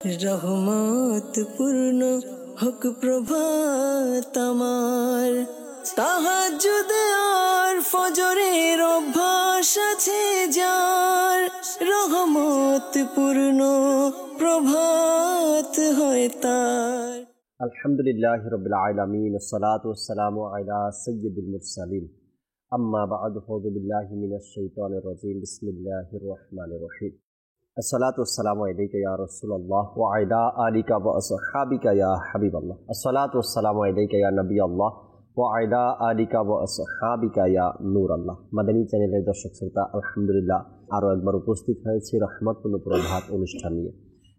রহমত পূর্ণ হক প্রভাত আমার, তাহাজ্জুদ আর ফজরের অভ্যাস আছে যার, রহমত পূর্ণ প্রভাত হয় তার। আলহামদুলিল্লাহি রাব্বিল আলামিন, আসসালাতু ওয়াসসালামু আলা সাইয়্যিদিল মুরসালিন, আম্মা বা'দু, আউযু বিল্লাহি মিনাশ শাইতানির রাজীম, বিসমিল্লাহির রহমানির রহিম। আসসালাতু ওয়াসসালামু আলাইকা ইয়া রাসূলুল্লাহ ওয়া আলা আলিকা ওয়া আসহাবিকা ইয়া হাবিবাল্লাহ। আসসালাতু ওয়াসসালামু আলাইকা ইয়া নবিয়াল্লাহ ওয়া আলা আলিকা ওয়া আসহাবিকা ইয়া নূরাল্লাহ। মাদানী চ্যানেলের দর্শক শ্রোতা, আলহামদুলিল্লাহ আরও একবার উপস্থিত হয়েছি রহমতপূর্ণ প্রভাত অনুষ্ঠান নিয়ে।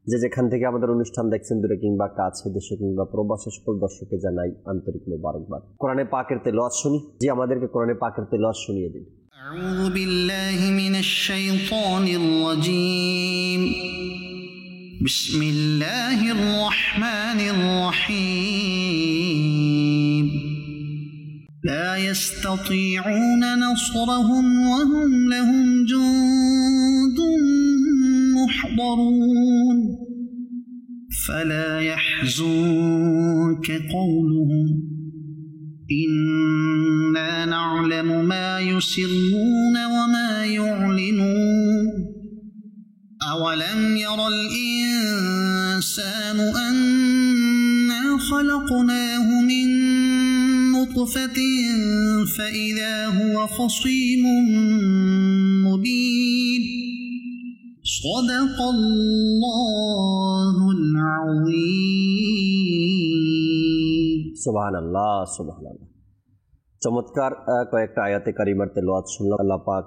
যে যেখান থেকে আমাদের অনুষ্ঠান দেখছেন, দূরে কিংবা কাছে, দেশে কিংবা প্রবাসে, সকল দর্শককে জানাই আন্তরিক মোবারকবাদ। কোরআনে পাকের তেলাওয়াত শুনি। জি, আমাদেরকে কোরআনে পাকের তেলাওয়াত শুনিয়ে দিন। আউযু বিল্লাহি মিনাশ শাইতানির রাজীম। বিসমিল্লাহির রহমানির রহিম। লা ইস্তাতিউনা নাসরাহুম ওয়া হুম লাহুম জুনদুন মুহদারুন। ফালা ইয়াহজুনকা কওলুহুম إنا نعلم ما يسرون وما يعلنون أولم ير الإنسان أنا خلقناه من نطفة فإذا هو خصيم مبين صدق الله العظيم। সুবহানাল্লাহ, সুবহানাল্লাহ। চমৎকার কয়েকটা আয়াতে কারিমার তেলাওয়াত শুনলাম। আল্লাহ পাক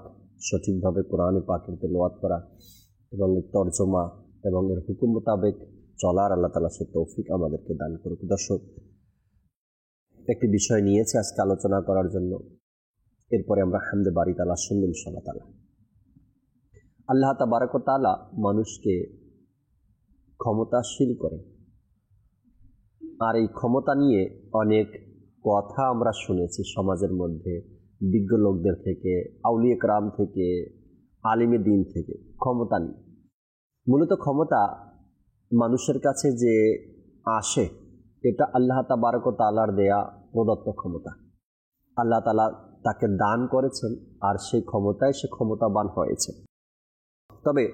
সঠিকভাবে কোরআনে পাকের তেলাওয়াত করা এবং এর তরজমা এবং এর হুকুম মোতাবেক চলার আল্লাহ তাআলা সে তৌফিক আমাদেরকে দান করুক। দর্শক, একটি বিষয় নিয়েছে আজকে আলোচনা করার জন্য। এরপরে আমরা হামদে বারি তাআলা শুনবো ইনশাআল্লাহ তাআলা। আল্লাহ তাবারক ওয়া তাআলা মানুষকে ক্ষমতাশীল করেন, আর এই ক্ষমতা নিয়ে অনেক কথা আমরা শুনেছি সমাজের মধ্যে, বিজ্ঞ লোকদের থেকে, আউলিয়া কেরাম থেকে, আলিমে দ্বীন থেকে। ক্ষমতা নিয়ে মূলত ক্ষমতা মানুষের কাছে যে আসে, এটা আল্লাহ তাবারক ওয়া তাআলার দেয়া প্রদত্ত ক্ষমতা। আল্লাহ তাআলা তাকে দান করেছেন, আর সেই ক্ষমতায় সে ক্ষমতাবান হয়েছে। তবে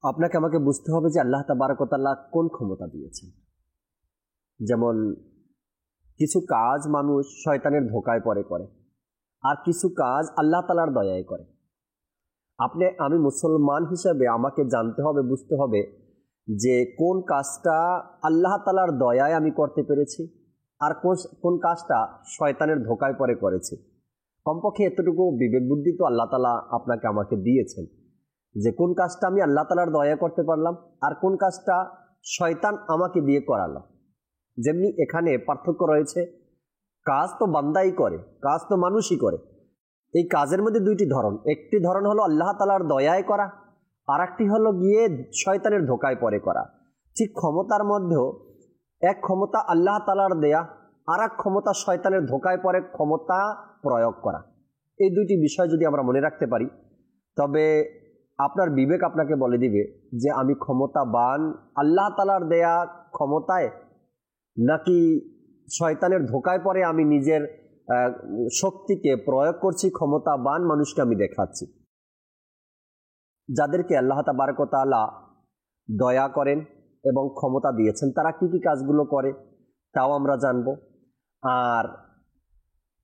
আপনাকে আমাকে বুঝতে হবে যে আল্লাহ তাবারক ওয়া তাআলা কোন ক্ষমতা দিয়েছেন। যেমন কিছু কাজ মানুষ শয়তানের ধোকায় পড়ে করে, আর কিছু কাজ আল্লাহ তাআলার দয়ায় করে। আমি মুসলমান হিসেবে আমাকে জানতে হবে, বুঝতে হবে যে কোন কাজটা আল্লাহ তাআলার দয়ায় আমি করতে পেরেছি, আর কোন কাজটা শয়তানের ধোকায় পড়ে করেছি। কমপক্ষে এতটুকু বিবেক বুদ্ধি তো আল্লাহ তাআলা আপনাকে আমাকে দিয়েছেন যে কোন কাজটা আমি আল্লাহ তাআলার দয়া করতে পারলাম, আর কোন কাজটা শয়তান আমাকে দিয়ে করালো। যেমনি এখানে পার্থক্য রয়েছে, কাজ তো বান্দাই করে, কাজ তো মানুষই করে। এই কাজের মধ্যে দুইটি ধরন। একটি ধরন হলো আল্লাহ তাআলার দয়ায় করা, আর একটি হলো গিয়ে শয়তানের ধোকায় পড়ে করা। ঠিক ক্ষমতার মধ্যেও এক ক্ষমতা আল্লাহ তাআলার দেয়া, আর এক ক্ষমতা শয়তানের ধোকায় পড়ে ক্ষমতা প্রয়োগ করা। এই দুইটি বিষয় যদি আমরা মনে রাখতে পারি, তবে আপনার বিবেক আপনাকে বলে দিবে যে আমি ক্ষমতাবান আল্লাহ তাআলার দেয়া ক্ষমতায়, নাকি শয়তানের ধোকায় পড়ে আমি নিজের শক্তিকে প্রয়োগ করছি, ক্ষমতাবান মানুষকে আমি দেখাচ্ছি। যাদেরকে আল্লাহ তাবারক ওয়া তাআলা দয়া করেন এবং ক্ষমতা দিয়েছেন, তারা কি কি কাজগুলো করে তাও আমরা জানব। আর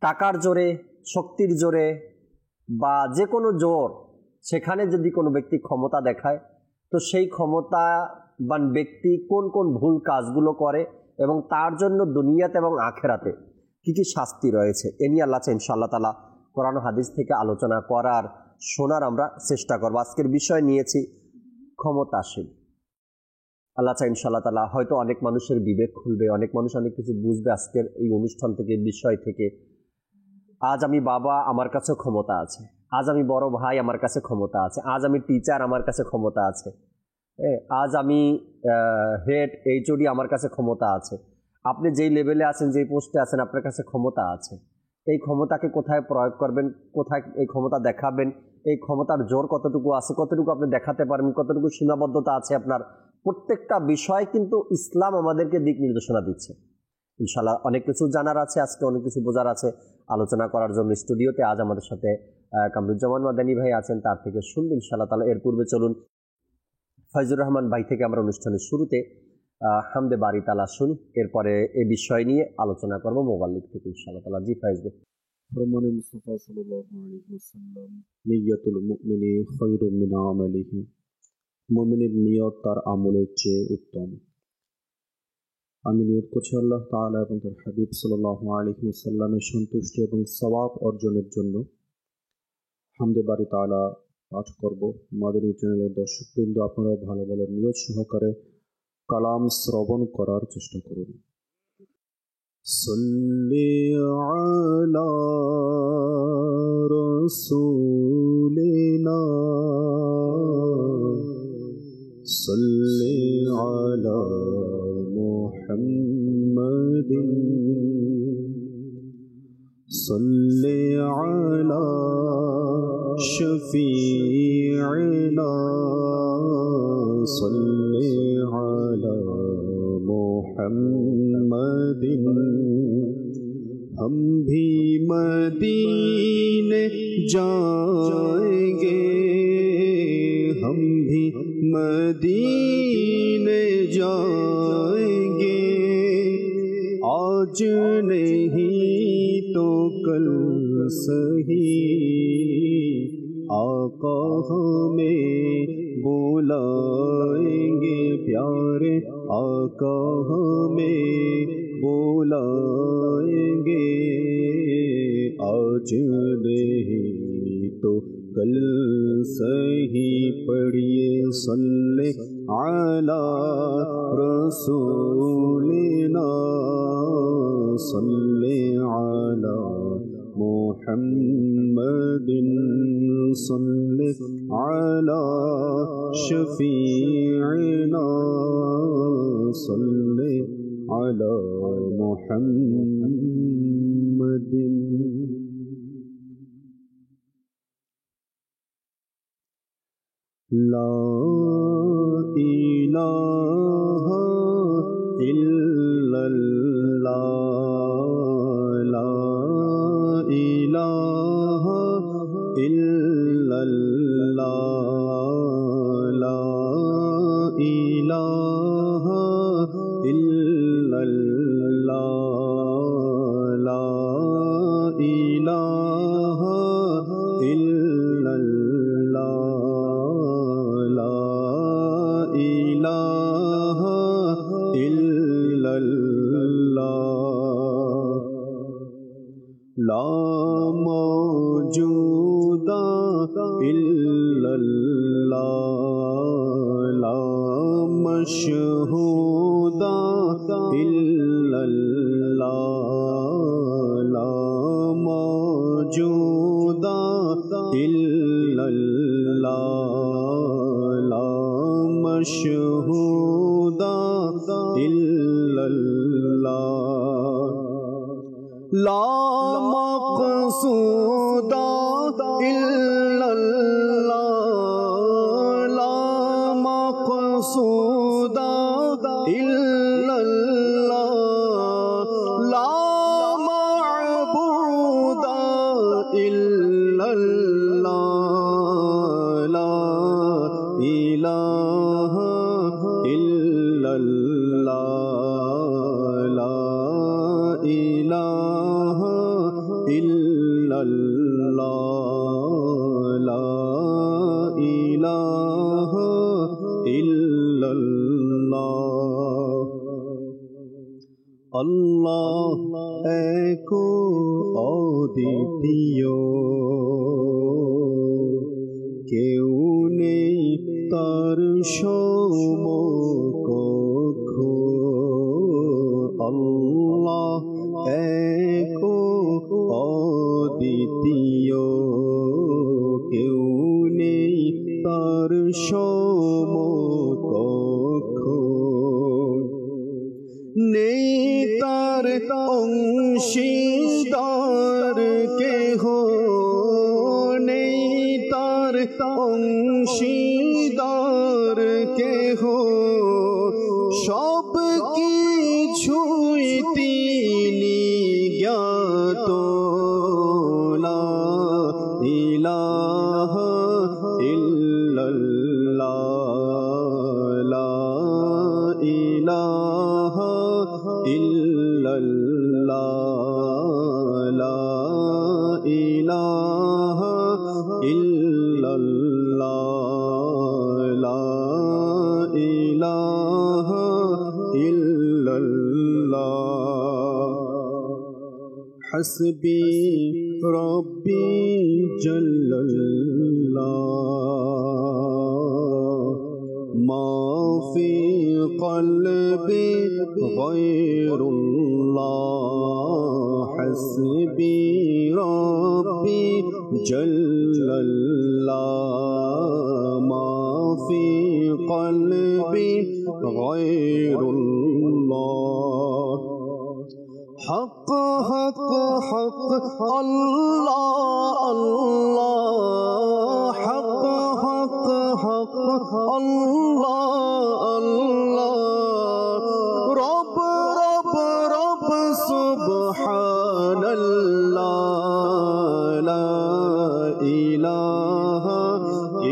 টাকার জোরে, শক্তির জোরে বা যে কোনো জোর, সেখানে যদি কোনো ব্যক্তি ক্ষমতা দেখায়, তো সেই ক্ষমতাবান ব্যক্তি কোন কোন ভুল কাজগুলো করে এবং তার জন্য দুনিয়াতে এবং আখেরাতে কি কি শাস্তি রয়েছে, এ নিয়ে আল্লাহ ইনশাআল্লাহ তাআলা কোরআন ও হাদিস থেকে আলোচনা করার, শোনার আমরা চেষ্টা করব। আজকের বিষয় নিয়েছি ক্ষমতাশীল। আল্লাহ ইনশাআল্লাহ তাআলা হয়তো অনেক মানুষের বিবেক খুলবে, অনেক মানুষ অনেক কিছু বুঝবে আজকের এই অনুষ্ঠান থেকে, বিষয় থেকে। আজ আমি বাবা, আমার কাছে ক্ষমতা আছে। আজ আমি বড় ভাই, আমার কাছে ক্ষমতা আছে। আজ আমি টিচার, আমার কাছে ক্ষমতা আছে। আজ আমি হেড, এইচওডি, আমার কাছে ক্ষমতা আছে। আপনি যেই লেভেলে আছেন, যেই পোস্টে আছেন, আপনার কাছে ক্ষমতা আছে। এই ক্ষমতাকে কোথায় প্রয়োগ করবেন, কোথায় এই ক্ষমতা দেখাবেন, এই ক্ষমতার জোর কতটুকু আছে, কতটুকু আপনি দেখাতে পারবেন, কতটুকু সীমাবদ্ধতা আছে আপনার, প্রত্যেকটা বিষয় কিন্তু ইসলাম আমাদেরকে দিক নির্দেশনা দিচ্ছে। ইনশাআল্লাহ অনেক কিছু জানার আছে, আজকে অনেক কিছু বোঝার আছে। আলোচনা করার জন্য স্টুডিওতে আজ আমাদের সাথে কামরুজ্জামান মাদানী ভাই আছেন, তার থেকে শুনবেন ইনশাআল্লাহ তাআলা। এর পূর্বে চলুন ফয়জুর রহমান ভাই থেকে আমরা অনুষ্ঠানের শুরুতে হামদে বারি তাআলা শুনি, এরপরে এই বিষয় নিয়ে আলোচনা করব মোবাল্লিগ থেকে ইনশাআল্লাহ তাআলা। জি ফয়েজ ভাই। ফরমানে মুস্তাফা সাল্লাল্লাহু আলাইহি ওয়াসাল্লাম, নিয়াতুল মুমিনি খায়রুম মিন আমালিহি, মুমিনের নিয়ত তার আমলের চেয়ে উত্তম। আমি নিয়ত করছি আল্লাহ তাআলা এবং তার হাবিব সাল্লাল্লাহু আলাইহি ওয়াসাল্লামের সন্তুষ্টি এবং সওয়াব অর্জনের জন্য হামদে বারি তাআলা পাঠ করব। মাদানী চ্যানেলের দর্শকবৃন্দ, আপনারাও ভালো ভালো নিয়ত সহকারে কালাম শ্রবণ করার চেষ্টা করুন। সাল্লি আলা রাসূলিনা, সাল্লি আলা মুহাম্মাদিন, সাল্লি আলা শফিঈনা, সাল্লি আলা মুহাম্মাদিন। हम भी मदीने जाएंगे, हम भी मदीने जाएंगे, आज नहीं तो कल सही, आका हमें बुलाएंगे, प्यारे आका हमें बुलाएंगे, आज नहीं तो कल सही। पढ़िए सल्ले अला रसूलिना, सल्ले अला मुहम्मदिन, सल्ले अला शफीईना, सल्ले अला मुहम्मदिन। ला इलाहा इल्लल्लाह, ला इलाहा इल्लल्लाह, ला इलाहा इल्लल्लाह, ला इलाहा इल्लल्लाह, ला इलाहा इल्लल्लाह, ला मौजूदा इल्लल्लाह, ला मशहूदा इल्लल्लाह, ला मौजूदा इल्लल्लाह, ला मशहूदा इल्लल्लाह, ला मक़सूदा इल्लल्लाह, ला मक़सूदा इल्लल्लाह, ला मअबूदा इल्लल्लाह, ला इलाहा इल्लल्लाह, ला इलाहा इल्लल्लाह, ला इलाहा इल्लल्लाह। আল্লাহ এক অদ্বিতীয়, কেউ নেই তার সমকক্ষ। আল্লাহ এক অদ্বিতীয়, কেউ নেই তার সমকক্ষ। নেই তার অংশীদার কেহ, নেই তার অংশীদার কেহ, সব কিছুই তিনি জ্ঞাত। লা ইলাহা ইল্লাল্লাহ, লা ইলাহা ইল্লাল্লাহ, লা ইলাহা ইল্লাল্লাহ, লা ইলাহা ইল্লাল্লাহ। হাসবি রব্বি জাল্লাল্লাহ, মা ফি কলবি গায়রুল্লাহ। হাসবি রব্বি জাল্লাল্লাহ, মা ফি কলবি গায়রুল্লাহ। হক হক হক আল্লাহ আল্লাহ, হক হক হক আল্লাহ আল্লাহ। রব রব রব সুবহানাল্লাহ, লা ইলাহা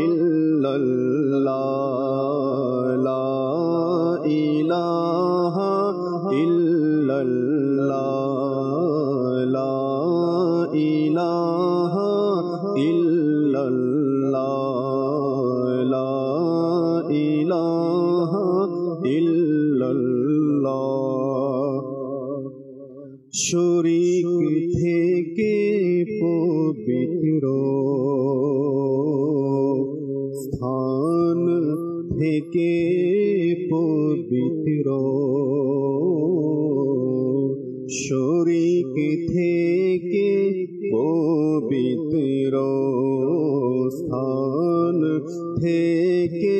ইল্লাল্লাহ, লা ইলাহা ইল্লাল্লাহ, লা ইলাহা ইল্লাল্লাহ, লা ইলাহা ইল্লাল্লাহ। শরীক থেকে পবিত্র, স্থান থেকে পবিত্র, শরীক থেকে পবিত্র, স্থান থেকে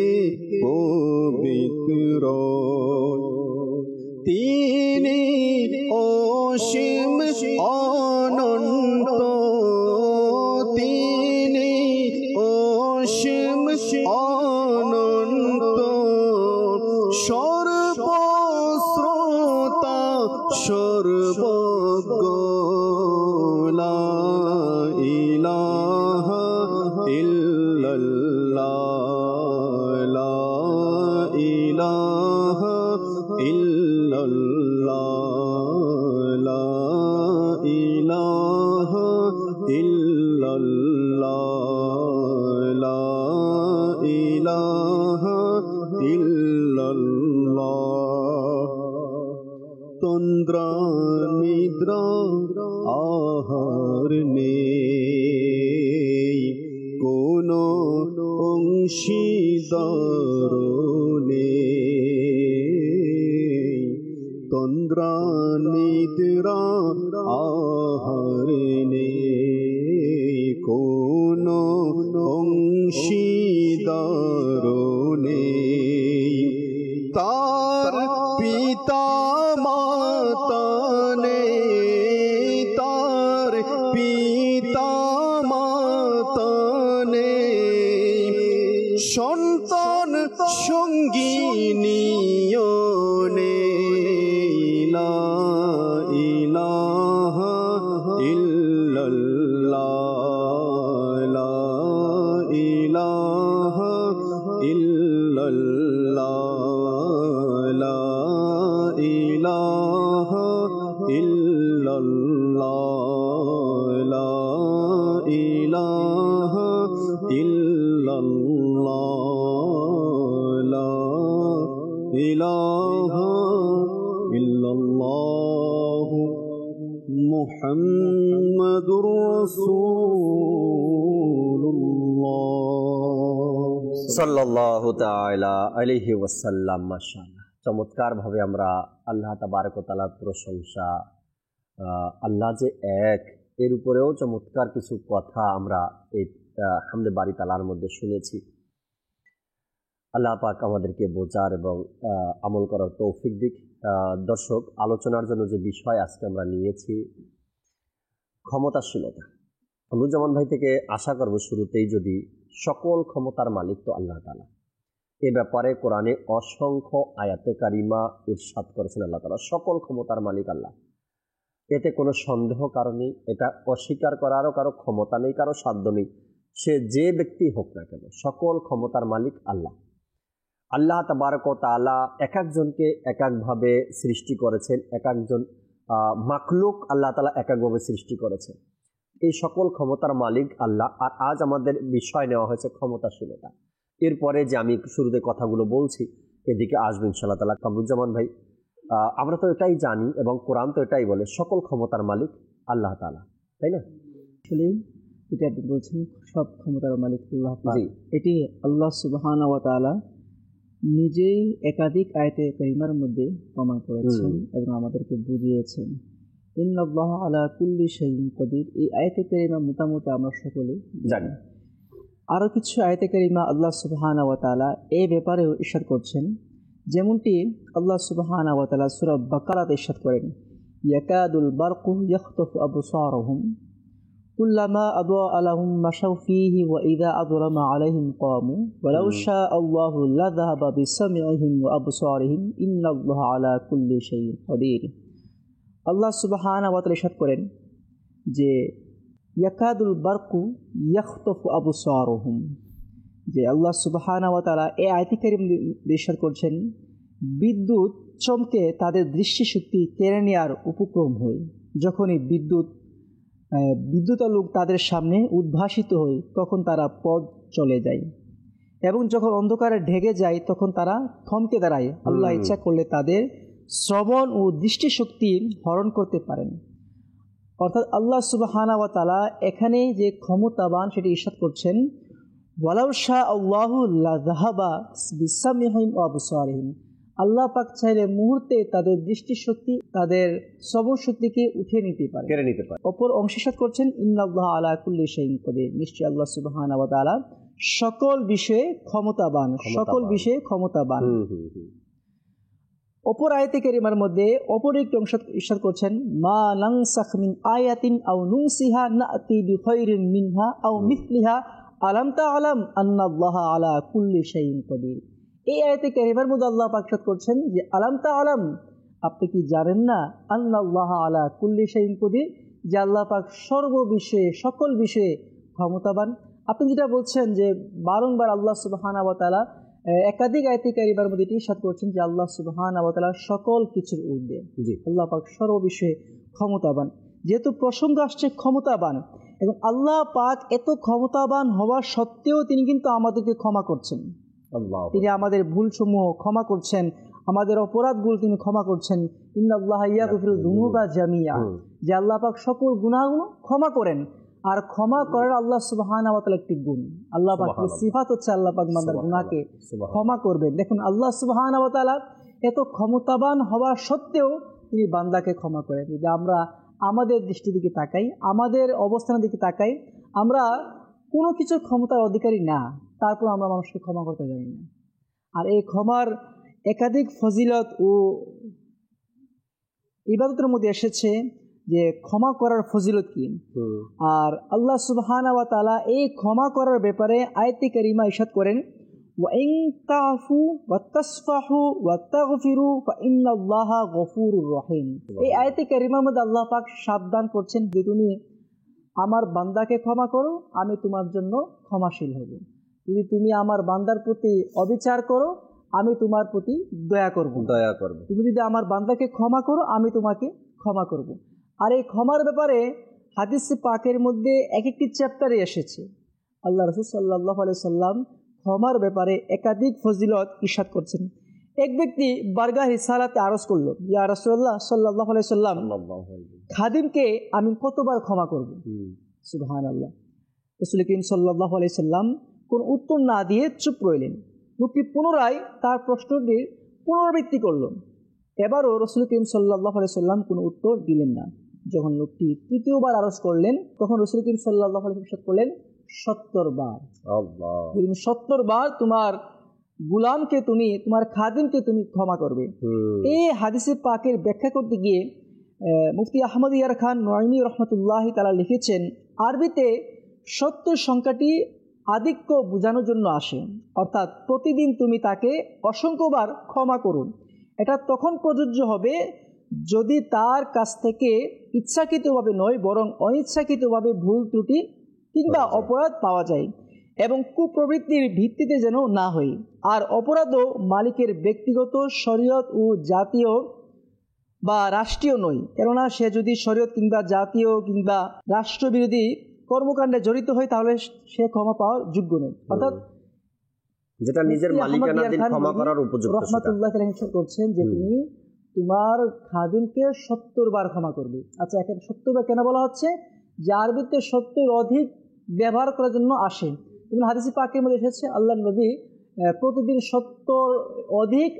পবিত্র। তিনি অসীম অনন্ত, তিনি অসীম অনন্ত, সর্বশ্রোতা সর্বজ্ঞ। লা ইলাহা ইল্লাল্লাহ, লা ইলাহা ইল্লাল্লাহ, লা ইলাহা ইল্লাল্লাহ, লা ইলাহা ইল্লাল্লাহ। তন্দ্রা নিদ্রা আহার নেই, কোনো অংশীদার নেই। তন্দ্রা নিদ্রা আহার নেই, কোনো অংশীদার নেই। তার পিতা মাতা নেই, তার পিতা মাতা নেই, সন্তান সঙ্গিনীও নেই। লা ইলাহা ইল্লাল্লাহ, লা ইলাহা ইল্লাল্লাহ, লা ইলাহা ইল্লাল্লাহ, লা ইলাহা ইল্লাল্লাহ, লা ইলাহা ইল্লাল্লাহ, মুহাম্মাদুর রাসূলুল্লাহ সাল্লাল্লাহু তাআলা আলাইহি ওয়াসাল্লাম। মাশাআল্লাহ, চমৎকার ভাবে আমরা আল্লাহ তাবারক ওয়া তাআলার প্রশংসা, আল্লাহ যে এক, এর উপরেও চমৎকার কিছু কথা আমরা এই হামদে বারি তাআলার মধ্যে শুনেছি। আল্লাহ পাক আমাদেরকে বোঝার এবং আমল করার তৌফিক দিক। দর্শক, আলোচনার জন্য যে বিষয় আজকে আমরা নিয়েছি, ক্ষমতাশীলতা। নুরুজ্জামান ভাই থেকে আশা করব শুরুতেই যদি সকল ক্ষমতার মালিক তো আল্লাহ তাআলা। এ ব্যাপারে কোরআনে অসংখ্য আয়াতে কারিমা ইরশাদ করেছেন আল্লাহ তাআলা সকল ক্ষমতার মালিক আল্লাহ। এতে কোনো সন্দেহ কারণে এটা অস্বীকার করারও কারো ক্ষমতা নেই, কারো সাধ্য নেই, সে যে ব্যক্তি হোক না কেন, সকল ক্ষমতার মালিক আল্লাহ। আল্লাহ তাবারক ওয়া তাআলা এক একজনকে এক একভাবে সৃষ্টি করেছেন, এক একজন মাখলুক আল্লাহ তাআলা এক একভাবে সৃষ্টি করেছেন। এই সকল ক্ষমতার মালিক আল্লাহ। আর আজ আমাদের বিষয় নেওয়া হয়েছে ক্ষমতাশীলতা। এরপরে যে আমি শুরুতে কথাগুলো বলছি এদিকে আসবে ইনশাআল্লাহ তাআলা। কামরুজ্জামান ভাই, আমরা তো এটাই জানি এবং কোরআন তো এটাই বলে সকল ক্ষমতার মালিক আল্লাহ তাআলা, তাই না? আসলে এটা বলছেন সব ক্ষমতার মালিক আল্লাহ পাক। এটি আল্লাহ সুবহানাহু ওয়া তাআলা নিজেই একাধিক আয়াতে কারিমার মধ্যে প্রমাণ করেছেন এবং আমাদেরকে বুঝিয়েছেন। ইন্নাল্লাহা আলা কুল্লি শাইইন কাদির, এই আয়াতে কারিমা মোটামুটি আমরা সকলে জানি। আরও কিছু আয়াতে কারিমা আল্লাহ সুবহানাহু ওয়া তাআলা এই ব্যাপারেও ইরশাদ করছেন, যেমনটি আল্লাহ সুবহানাহু ওয়া তাআলা সূরা বাকারাতে ইরশাদ করেন, ইয়াকাদুল বারকু ইয়াখতাফু আবসারহুম কুল্লামা আদআ লাহুম মাশাউ ফীহি ওয়া ইযা আযলামা আলাইহিম ক্বামু ওয়ালাউ শাআল্লাহু লাযাহাবা বিসামিইহিম ওয়া আবসারিহিম ইন্নাল্লাহা আলা কুল্লি শাইইন কাদির। আল্লাহ সুবহানাহু ওয়া তাআলা ইরশাদ করেন যে ইয়াকাদুল বারকু ইয়াখতাফু আবসারহুম, যে আল্লাহ সুবহানাহু ওয়া তাআলা এই আয়াতে কারিমে ইরশাদ করছেন বিদ্যুৎ চমকে তাদের দৃষ্টিশক্তি কেড়ে নেওয়ার উপক্রম হয়। যখনই বিদ্যুতালোক তাদের সামনে উদ্ভাসিত হয় তখন তারা পথ চলে যায়, এবং যখন অন্ধকারে ঢেকে যায় তখন তারা থমকে দাঁড়ায়। আল্লাহ ইচ্ছা করলে তাদের শ্রবণ ও দৃষ্টিশক্তি হরণ করতে পারেন। অর্থাৎ আল্লাহ সুবহানাহু ওয়া তাআলা এখানে যে ক্ষমতাবান সেটি ইরশাদ করছেন, ওয়ালাউ শাআল্লাহু লাযাহাবা বিসামিহিম ওয়া আবসারিহিম, আল্লাহ পাক চাইলে মুহূর্তে তাদের দৃষ্টিশক্তি, তাদের শ্রবণ শক্তিকে উঠিয়ে নিতে পারে, কেড়ে নিতে পারে। অপর অংশে ইরশাদ করছেন, ইন্নাল্লাহা আলা কুল্লি শাইইন কাদির, নিশ্চয়ই আল্লাহ সুবহানাহু ওয়া তাআলা সকল বিষয়ে ক্ষমতাবান, সকল বিষয়ে ক্ষমতাবান। অপর আয়াতে কারিমার মধ্যে অপর একটি অংশ ইরশাদ করছেন, মা নানসাখ মিন আয়াতিন আও নুনসিহা নাতি বিখাইরিন মিনহা আও মিসলিহা আলাম তাআলাম আন্নাল্লাহা আলা কুল্লি শাইইন কাদির। এই আয়াতে কারিমার মধ্যে আল্লাহ পাক ইরশাদ করছেন যে আলাম তাআলাম, আপনি কি জানেন না, আন্নাল্লাহা আলা কুল্লি শাইইন কাদির, যে আল্লাহ পাক সর্ববিষয়ে সকল বিষয়ে ক্ষমতাবান। আপনি যেটা বলছেন যে বারংবার আল্লাহ সুবহানাহু ওয়া তাআলা একাধিক আয়াতে কারিমার মধ্যে ইরশাদ করছেন যে আল্লাহ সুবহানাহু ওয়া তাআলা সকল কিছুর ঊর্ধ্বে, আল্লাহ পাক সর্ববিষয়ে ক্ষমতাবান। যেহেতু প্রসঙ্গ আসছে ক্ষমতাবান, এবং আল্লাহ পাক এত ক্ষমতাবান হওয়া সত্ত্বেও তিনি কিন্তু আমাদেরকে ক্ষমা করছেন। তিনি আমাদের ভুলসমূহ ক্ষমা করছেন, আমাদের অপরাধগুলো তিনি ক্ষমা করছেন। ইন্নাল্লাহা ইয়াগফিরুয যুনুবা জামিআ, যে আল্লাহ পাক সকল গুনাহগুলো ক্ষমা করেন। আর ক্ষমা করার আল্লাহ সুবহানাহু ওয়া তাআলা একটি গুণ, আল্লাহ পাকের সিফাত হচ্ছে আল্লাহ পাক বান্দার গুনাহকে ক্ষমা করবেন। দেখুন আল্লাহ সুবহানাহু ওয়া তাআলা এত ক্ষমতাবান হওয়া সত্ত্বেও তিনি বান্দাকে ক্ষমা করেন। যদি আমরা আমাদের দৃষ্টির দিকে তাকাই, আমাদের অবস্থানের দিকে তাকাই, আমরা কোনো কিছুর ক্ষমতার অধিকারী না, তারপর আমরা মানুষকে ক্ষমা করতে জানি না। আর এই ক্ষমার একাধিক ফজিলত ও ইবাদতের মধ্যে এসেছে যে ক্ষমা করার ফজিলত কি। আর আল্লাহ সুবহানাহু ওয়া তাআলা এই ক্ষমা করার ব্যাপারে আয়াতে কারিমা ইরশাদ করেন, ওয়া ইন তাফু ওয়া তাসফাহু ওয়া তাগফিরু ফা ইন্নাল্লাহা গফুরুর রহিম। এই আয়াতে কারিমার মধ্যে আল্লাহ পাক সাবধান করছেন যে তুমি আমার বান্দাকে ক্ষমা করো, আমি তোমার জন্য ক্ষমাশীল হব। যদি তুমি আমার বান্দার প্রতি অবিচার করো, আমি তোমার প্রতি দয়া করব। তুমি যদি আমার বান্দাকে ক্ষমা করো, আমি তোমাকে ক্ষমা করব। আর এই ক্ষমার ব্যাপারে হাদিস পাকের মধ্যে এক একটি চ্যাপ্টারে এসেছে। আল্লাহ রাসূল সাল্লাল্লাহু আলাইহি সাল্লাম ক্ষমার ব্যাপারে একাধিক ফজিলত ইরশাদ করছেন। এক ব্যক্তি বারগাহ রিসালাতে আরজ করলো, ইয়া রাসূলুল্লাহ সাল্লাল্লাহু আলাইহি সাল্লাম, খাদিমকে আমি কতবার ক্ষমা করব? সুবহানাল্লাহ। রাসূল করিম সাল্লাল্লাহু আলাইহি সাল্লাম কোন উত্তর না দিয়ে চুপ রইলেন। লোকটি পুনরায় তার প্রশ্নটির পুনরাবৃত্তি করল। এবারও রাসূল করিম সাল্লাল্লাহু আলাইহি সাল্লাম কোনো উত্তর দিলেন না। যখন লোকটি তৃতীয়বার আরজ করলেন, তখন রাসূল করিম সাল্লাল্লাহু আলাইহি সাল্লাম করলেন 70 বার। আল্লাহ, তুমি 70 বার তোমার গুলামকে, তুমি তোমার খাদিমকে তুমি ক্ষমা করবে। এই হাদিসে পাকের ব্যাখ্যা করতে গিয়ে মুফতি আহমদ ইয়ার খান নুআইমি রাহমাতুল্লাহি তাআলা লিখেছেন, আরবিতে 70 সংখ্যাটি আধিক্য বোঝানোর জন্য আসে, অর্থাৎ প্রতিদিন তুমি তাকে অসংখ্যবার ক্ষমা করুন। এটা তখন প্রযোজ্য হবে যদি তার কাছ থেকে ইচ্ছাকৃতভাবে নয় বরং অনিচ্ছাকৃতভাবে ভুল ত্রুটি কিংবা অপরাধ পাওয়া যায় এবং কুপ্রবৃত্তির ভিত্তিতে যেন না হয়। আর অপরাধও মালিকের ব্যক্তিগত, শরীয়ত ও জাতীয় বা রাষ্ট্রীয় নয়, কেননা সে যদি শরীয়ত কিংবা জাতীয় কিংবা রাষ্ট্রবিরোধী কর্মকাণ্ডে জড়িত হয় তাহলে সে ক্ষমা পাওয়ার যোগ্য নয়। অর্থাৎ যেটা নিজের মালিকানাধীন ক্ষমা করার উপযুক্ত। রহমাতুল্লাহ আলাইহি করছেন যে তুমি তোমার খাদিমকে 70 বার ক্ষমা করবে। আচ্ছা, এখানে 70 বার কেন বলা হচ্ছে? যে আরবিতে 70 অধিক ব্যবহার করার জন্য আসে। যেমন হাদিসে পাকের মধ্যে এসেছে আল্লাহর নবী প্রতিদিন 70 অধিক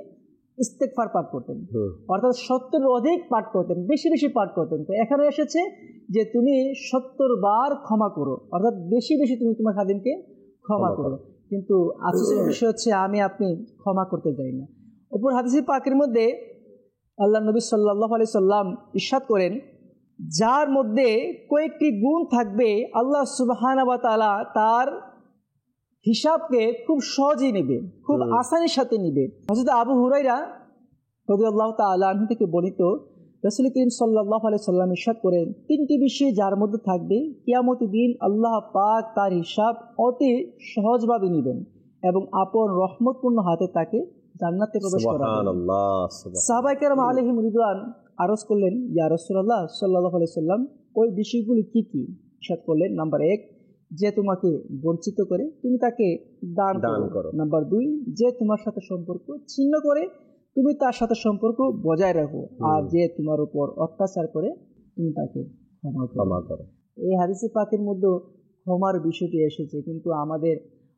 ইস্তেগফার পাঠ করতেন, অর্থাৎ 70 অধিক পাঠ করতেন, বেশি বেশি পাঠ করতেন। তো এখানে এসেছে যে তুমি 70 বার ক্ষমা করো, অর্থাৎ বেশি বেশি তুমি তোমার খাদিমকে ক্ষমা করো। কিন্তু আফসোসের বিষয় হচ্ছে আমি আপনি ক্ষমা করতে যাই না। অপর হাদিসে পাকের মধ্যে আল্লাহ নবী সাল্লাল্লাহু আলাইহি সাল্লাম ইরশাদ করেন, যার মধ্যে কয়েকটি গুণ থাকবে আল্লাহ সুবহানাহু ওয়া তাআলা তার হিসাবকে খুব সহজেই নেবে, খুব আসানির সাথে নেবে। হযরত আবু হুরায়রা রাদিয়াল্লাহু তাআলা আনহু থেকে বর্ণিত, রাসূল করিম সাল্লাল্লাহু আলাইহি সাল্লাম ইরশাদ করেন, 3টি বিষয় যার মধ্যে থাকবে কিয়ামতের দিন আল্লাহ পাক তার হিসাব অতি সহজভাবে নেবেন এবং আপন রহমতপূর্ণ হাতে তাকে জান্নাতে প্রবেশ করাবেন। সুবহানাল্লাহ। সাহাবায়ে কেরাম আলাইহিম রিদওয়ান আরজ করলেন, ইয়া রাসূলুল্লাহ সাল্লাল্লাহু আলাইহি সাল্লাম, ওই বিষয়গুলো কি কি? ইরশাদ করলেন, নাম্বার 1, যে তোমাকে বঞ্চিত করে তুমি তাকে দান করো। নাম্বার 2, যে তোমার সাথে সম্পর্ক ছিন্ন করে তুমি তার সাথে সম্পর্ক বজায় রাখো। আর যে তোমার উপর অত্যাচার করে তুমি তাকে ক্ষমা করো। এই হাদিসে পাকের মধ্যে ক্ষমার বিষয়টি এসেছে, কিন্তু আমাদের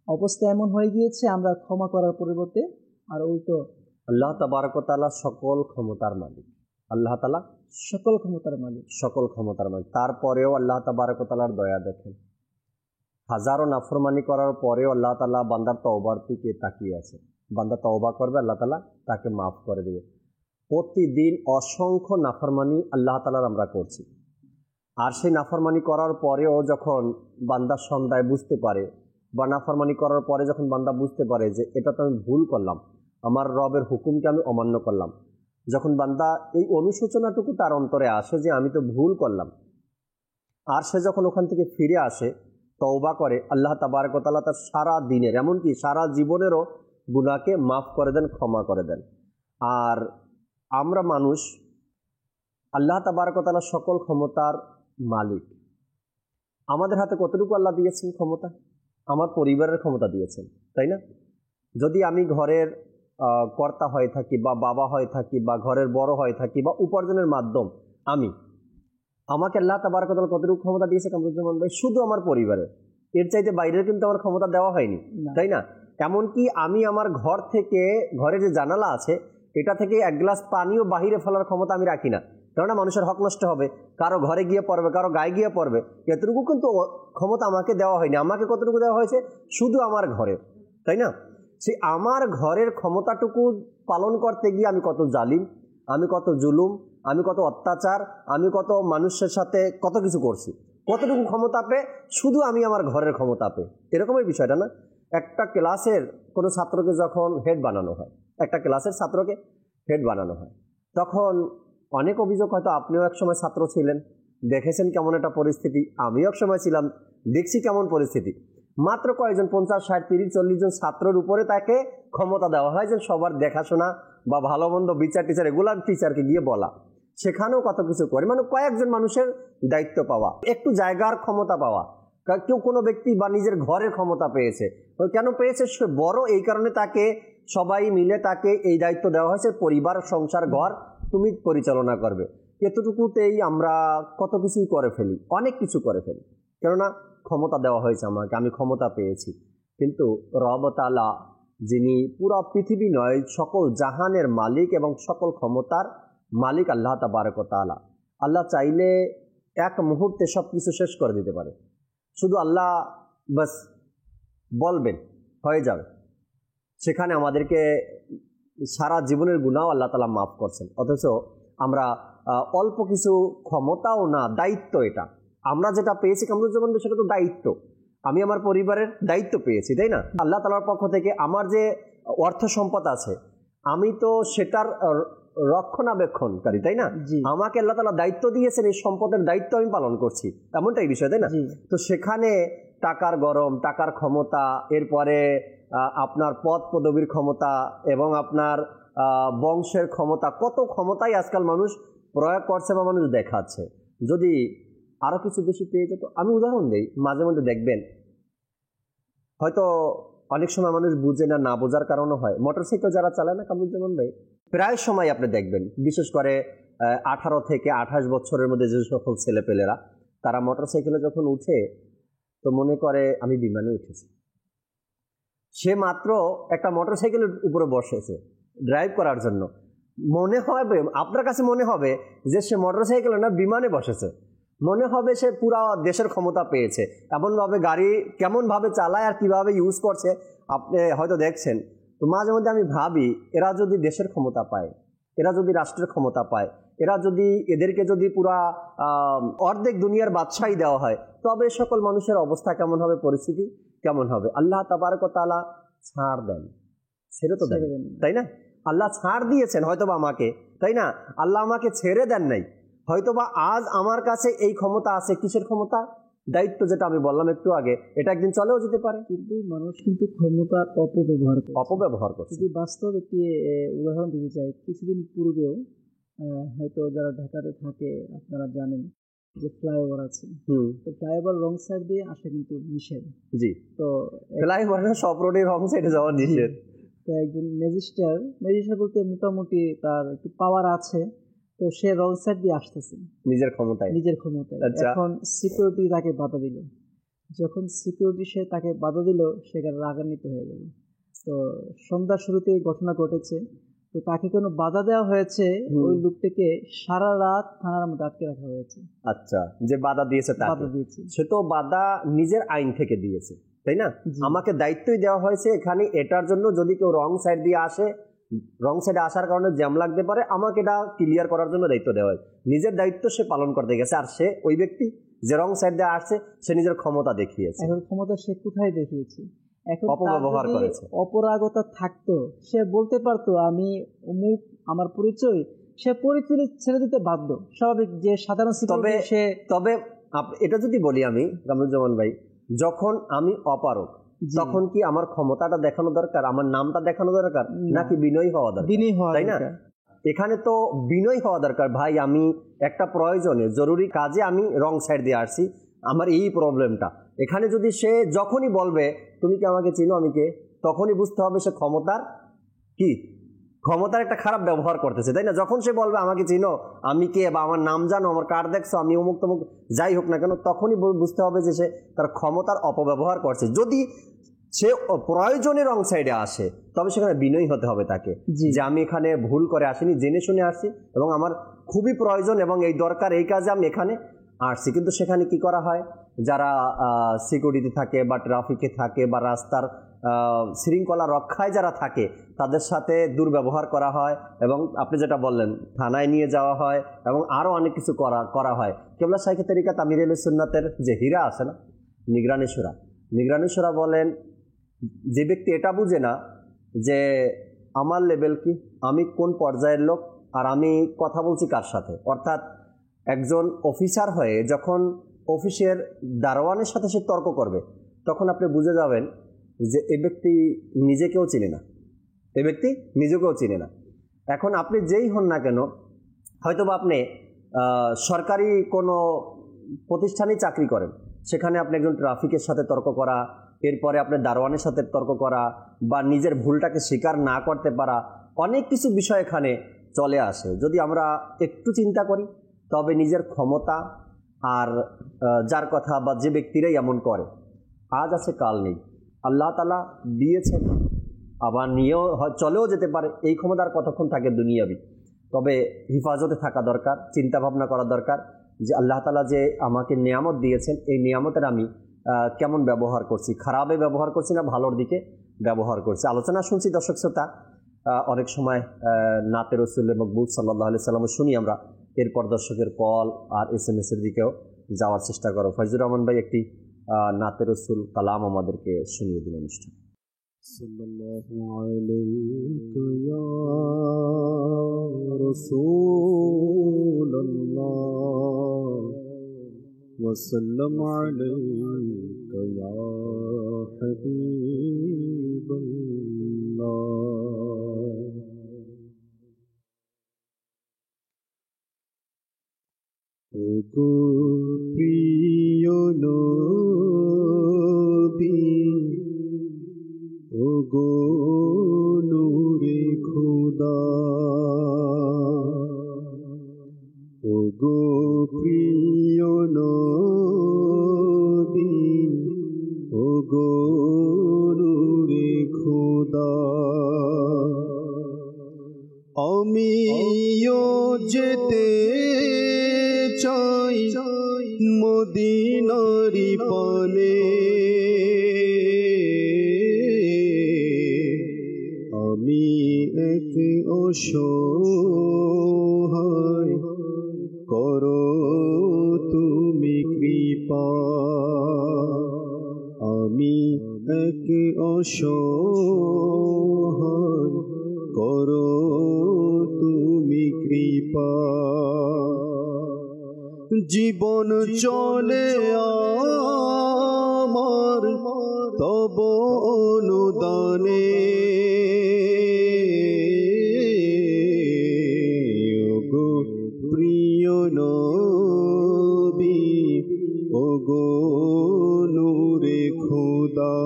অবস্থা এমন হয়ে গিয়েছে আমরা ক্ষমা করার পরিবর্তে আর উল্টো। আল্লাহ তাবারক ওয়া তাআলা সকল ক্ষমতার মালিক। আল্লাহ তাআলা সকল ক্ষমতার মালিক, সকল ক্ষমতার মালিক। তারপরেও আল্লাহ তাবারক ওয়া তাআলার দয়া দেখেন, হাজারো নাফরমানি করার পরেও আল্লাহ তাআলা বান্দার তওবার দিকে তাকিয়ে আছে। বান্দা তওবা করবে, আল্লাহ তাআলা তাকে মাফ করে দেবে। প্রতিদিন অসংখ্য নাফরমানি আল্লাহ তাআলার আমরা করছি, আর সেই নাফরমানি করার পরেও যখন বান্দা সন্ধ্যায় বুঝতে পারে বা নাফরমানি করার পরে যখন বান্দা বুঝতে পারে যে এটা তো আমি ভুল করলাম, আমার রবের হুকুমকে আমি অমান্য করলাম, যখন বান্দা এই অনুশোচনাটুকু তার অন্তরে আসে যে আমি তো ভুল করলাম, আর সে যখন ওখান থেকে ফিরে আসে তওবা করে, আল্লাহ তাবারক ওয়া তাআলা তার সারা দিনের এমনকি সারা জীবনেরও গুনাহকে মাফ করে দেন, ক্ষমা করে দেন। আর আমরা মানুষ, আল্লাহ তাবারক ওয়া তাআলা সকল ক্ষমতার মালিক। আমাদের হাতে কতটুকু আল্লাহ দিয়েছেন ক্ষমতা? আমার পরিবারের ক্ষমতা দিয়েছেন, তাই না? যদি আমি ঘরের কর্তা হয়ে থাকি বা বাবা হয়ে থাকি বা ঘরের বড় হয়ে থাকি বা উপার্জনের মাধ্যম আমাকে আল্লাহ তাবারক ওয়া তাআলা কতটুকু ক্ষমতা দিয়েছে কামরুজ্জামান ভাই? শুধু আমার পরিবারের, এর চাইতে বাইরের কিন্তু আমার ক্ষমতা দেওয়া হয়নি, তাই না? এমনকি আমি আমার ঘর থেকে, ঘরে যে জানালা আছে এটা থেকে এক গ্লাস পানিও বাহিরে ফেলার ক্ষমতা আমি রাখি না, কেননা মানুষের হক নষ্ট হবে, কারো ঘরে গিয়ে পড়বে, কারো গায়ে গিয়ে পড়বে। এতটুকু কিন্তু ক্ষমতা আমাকে দেওয়া হয়নি। আমাকে কতটুকু দেওয়া হয়েছে? শুধু আমার ঘরের, তাই না? সেই আমার ঘরের ক্ষমতাটুকু পালন করতে গিয়ে আমি কত জালিম, আমি কত জুলুম, আমি কত অত্যাচার, আমি কত মানুষের সাথে কত কিছু করছি। কতটুকু ক্ষমতা পেয়ে? শুধু আমি আমার ঘরের ক্ষমতা পেয়ে। এরকমের বিষয়টা না? একটা ক্লাসের কোনো ছাত্রকে যখন হেড বানানো হয়, একটা ক্লাসের ছাত্রকে হেড বানানো হয়, তখন অনেক অভিযোগ, হয়তো আপনিও একসময় ছাত্র ছিলেন, দেখেছেন কেমন একটা পরিস্থিতি, আমিও একসময় ছিলাম, দেখছি কেমন পরিস্থিতি। মাত্র কয়েকজন 50, 60, 30, 40 জন ছাত্রের উপরে তাকে ক্ষমতা দেওয়া হয় যে সবার দেখাশোনা বা ভালো মন্দ বিচার টিচার এগুলার টিচারকে গিয়ে বলা, সেখানেও কত কিছু করে, মানে কয়েকজন মানুষের দায়িত্ব পাওয়া, একটু জায়গার ক্ষমতা পাওয়া। কেউ কোনো ব্যক্তি বা নিজের ঘরের ক্ষমতা পেয়েছে, কেন পেয়েছে? সে বড়, এই কারণে তাকে সবাই মিলে তাকে এই দায়িত্ব দেওয়া হয়েছে, পরিবার, সংসার, ঘর তুমি পরিচালনা করবে। এতটুকুতেই আমরা কত কিছুই করে ফেলি, অনেক কিছু করে ফেলি, কেননা ক্ষমতা দেওয়া হয়েছে আমাকে, আমি ক্ষমতা পেয়েছি। কিন্তু রব তাআলা, যিনি পুরো পৃথিবী নয় সকল জাহানের মালিক এবং সকল ক্ষমতার মালিক আল্লাহ তাবারক ওয়া তাআলা, আল্লাহ চাইলে এক মুহূর্তে সব কিছু শেষ করে দিতে পারে। শুধু আল্লাহ বাস বলবেন, হয়ে যাবে। সেখানে আমাদেরকে সারা জীবনের গুনাহ আল্লাহ তাআলা মাফ করছেন। অথচ আমরা অল্প কিছু ক্ষমতাও না, দায়িত্ব, এটা আমরা যেটা পেয়েছি কামরুজ্জামান, সেটা তো দায়িত্ব। আমি আমার পরিবারের দায়িত্ব পেয়েছি, তাই না? আল্লাহ তাআলার পক্ষ থেকে আমার যে অর্থ সম্পদ আছে আমি তো সেটার রক্ষণাবেক্ষণকারী, তাই না? আমাকে আল্লাহ তাআলা দায়িত্ব দিয়েছেন, এই সম্পদের দায়িত্ব আমি পালন করছি, এমনটাই বিষয়, তাই না? তো সেখানে টাকার গরম, টাকার ক্ষমতা, এরপরে আপনার পদ পদবীর ক্ষমতা এবং আপনার বংশের ক্ষমতা, কত ক্ষমতাই আজকাল মানুষ প্রয়োগ করছে বা মানুষ দেখাচ্ছে। যদি আরও কিছু বেশি পেয়ে যেত, আমি উদাহরণ দিই, মাঝে মধ্যে দেখবেন হয়তো অনেক সময় মানুষ বুঝে না, না বোঝার কারণও হয়। মোটরসাইকেল যারা চালায় না কামরুজ্জামান ভাই, প্রায় সময় আপনি দেখবেন বিশেষ করে 18 থেকে 28 বছরের মধ্যে যে সকল ছেলেপেলেরা তারা মোটরসাইকেলে যখন উঠে তো মনে করে আমি বিমানে উঠেছি। সে মাত্র একটা মোটরসাইকেলের উপরে বসেছে ড্রাইভ করার জন্য, মনে হবে আপনার কাছে মনে হবে যে সে মোটরসাইকেলে না বিমানে বসেছে, মনে হবে সে পুরা দেশের ক্ষমতা পেয়েছে। এমনভাবে গাড়ি কেমনভাবে চালায় আর কিভাবে ইউজ করছে আপনি হয়তো দেখছেন। তো মাঝে মধ্যে আমি ভাবি, এরা যদি দেশের ক্ষমতা পায়, এরা যদি রাষ্ট্রের ক্ষমতা পায়, এদেরকে যদি পুরা অর্ধেক দুনিয়ার বাদশাহী দেওয়া হয়, তবে সকল মানুষের অবস্থা কেমন হবে, পরিস্থিতি কেমন হবে। আল্লাহ তাবারক ওয়া তাআলা ছাড় দেন, ছেড়ে তো দেন, তাই না? আল্লাহ ছাড় দিয়েছেন হয়তোবা আমাকে, তাই না? আল্লাহ আমাকে ছেড়ে দেন নাই। হয়তোবা আজ আমার কাছে এই ক্ষমতা আছে, কিসের ক্ষমতা? দায়িত্ব, যেটা আমি বললাম একটু আগে, এটা একদিন চলেও যেতে পারে। কিন্তু মানুষ কিন্তু ক্ষমতার অপব্যবহার করছে। যদি বাস্তব একটি উদাহরণ দিতে চাই, কিছুদিন পূর্বেও হয়তো যারা ঢাকাতে থাকে আপনারা জানেন যে ফ্লাইওভার আছে, তো ফ্লাইওভার রং সাইড দিয়ে আসা কিন্তু নিষেধ। জি, তো ফ্লাইওভারের সব রোডের রং সাইডে যাওয়া নিষেধ। তো একজন ম্যাজিস্ট্রেট বলতে মোটামুটি তার একটু পাওয়ার আছে, তো সে রং সাইড দিয়ে আসতেছে নিজের ক্ষমতায়। এখন সিকিউরিটি তাকে বাধা দিল। যখন সিকিউরিটি সে তাকে বাধা দিল, সেখানে রাগান্বিত হয়ে গেল। তো সন্ধ্যার শুরুতেই ঘটনা ঘটেছে। তো তাকে কোনো বাধা দেওয়া হয়েছে, ওই লোকটাকে সারা রাত থানার মধ্যে আটকে রাখা হয়েছে। আচ্ছা, যে বাধা দিয়েছে সে তো বাধা নিজের আইন থেকে দিয়েছে, তাই না? আমাকে দায়িত্বই দেওয়া হয়েছে এখানে এটার জন্য, যদি কেউ রং সাইড দিয়ে আসে, রং সাইডে আসার কারণে জ্যাম লাগতে পারে, আমাকে এটা ক্লিয়ার করার জন্য দায়িত্ব দেওয়া হয়। নিজের দায়িত্ব সে পালন করতে গেছে, আর সে ওই ব্যক্তি যে রং সাইড দিয়ে আসছে সে নিজের ক্ষমতা দেখিয়েছে। এখন ক্ষমতা সে কোথায় দেখিয়েছে? এখন অপব্যবহার করেছে। অপরাগতা থাকতো, সে বলতে পারতো আমি অমুক, আমার পরিচয়, সে পরিচয় ছেড়ে দিতে বাধ্য, স্বাভাবিক যে সাধারণ। তবে এটা যদি বলি আমি কামরুজ্জামান ভাই, যখন আমি অপারগ তখন কি আমার ক্ষমতাটা দেখানো দরকার, আমার নামটা দেখানো দরকার, নাকি বিনয়ী হওয়া দরকার? তাই না? এখানে তো বিনয়ী হওয়া দরকার। ভাই, আমি একটা প্রয়োজনে জরুরি কাজে আমি রং সাইড দিয়ে আসছি, আমার এই প্রবলেমটা। এখানে যদি সে যখনই বলবে তুমি কি আমাকে চিনো, আমি কে, তখনই বুঝতে হবে সে ক্ষমতার একটা খারাপ ব্যবহার করতেছে, তাই না? যখন সে বলবে আমাকে চিনো, আমি কে, বা আমার নাম জানো, আমার কার্ড দেখছো, আমি অমুক তমুক, যাই হোক না কেন, তখনই বুঝতে হবে যে সে তার ক্ষমতার অপব্যবহার করছে। যদি সে প্রয়োজনে রং সাইডে আসে, তবে সেখানে বিনয়ী হতে হবে তাকে, যে আমি এখানে ভুল করে আসিনি, জেনে শুনে আসছি এবং আমার খুবই প্রয়োজন এবং এই দরকার, এই কাজে আমি এখানে আসছি। কিন্তু সেখানে কি করা হয়, যারা সিকিউরিটি থাকে বা ট্রাফিকে থাকে বা রাস্তার শৃঙ্খলা রক্ষায় যারা থাকে, তাদের সাথে দুর্ব্যবহার করা হয় এবং আপনি যেটা বললেন থানায় নিয়ে যাওয়া হয় এবং আরও অনেক কিছু করা হয়। কেবলা শাইখে তরিকাত আমির আহলে সুন্নাতের যে হীরা আছে না, নিগরানি শুরা বলেন, যে ব্যক্তি এটা বুঝে না যে আমার লেভেল কি, আমি কোন পর্যায়ের লোক, আর আমি কথা বলছি কার সাথে, অর্থাৎ একজন অফিসার হয়ে যখন অফিসের দারোয়ানের সাথে সে তর্ক করবে, তখন আপনি বুঝে যাবেন যে এই ব্যক্তি নিজেকেও চিনে না, এখন আপনি যেই হন না কেন, হয়তোবা আপনি সরকারি কোনো প্রতিষ্ঠানে চাকরি করেন, সেখানে আপনি একজন ট্রাফিকের সাথে তর্ক করা, এরপরে আপনার দারোয়ানের সাথে তর্ক করা, বা নিজের ভুলটাকে স্বীকার না করতে পারা, অনেক কিছু বিষয় এখানে চলে আসে। যদি আমরা একটু চিন্তা করি, তবে নিজের ক্ষমতা আর যার কথা বা যে ব্যক্তিরাই এমন করে, আজ আছে কাল নেই, আল্লাহ তাআলা দিয়েছেন, আবার নিয়েও চলেও যেতে পারে। এই ক্ষমতার কতক্ষণ থাকে দুনিয়াবি, তবে হিফাজতে থাকা দরকার, চিন্তা ভাবনা করা দরকার যে আল্লাহ তাআলা যে আমাকে নিয়ামত দিয়েছেন, এই নিয়ামতের আমি কেমন ব্যবহার করছি, খারাপে ব্যবহার করছি না ভালোর দিকে ব্যবহার করছি। আলোচনা শুনছি দর্শক শ্রোতা, অনেক সময় নাতে রসুল মকবুল সাল্লাল্লাহু আলাইহি সাল্লাম শুনি আমরা, এরপর দর্শকের কল আর SMS এর দিকেও যাওয়ার চেষ্টা করো। ফয়জুর রহমান ভাই একটি নাতে রসুল কালাম আমাদেরকে শুনিয়ে দিন অনুষ্ঠান। সাল্লাল্লাহু আলাইকা ইয়া রাসূলুল্লাহ ওয়া সাল্লাম আলাইকা ইয়া হাবিবাল্লাহ। ওগো প্রিয় নবী, ওগো নূরে খোদা, ওগো প্রিয় নবী, ওগো নূরে খোদা, আমিও যেতে চাই মদিনারি পানে, আমি এক অসহায়, করো তুমি কৃপা, আমি এক অসহায়, করো তুমি কৃপা। জীবন চলে আমার তব অনুদানে, ওগো প্রিয় নবী, ওগো নূরে খোদা,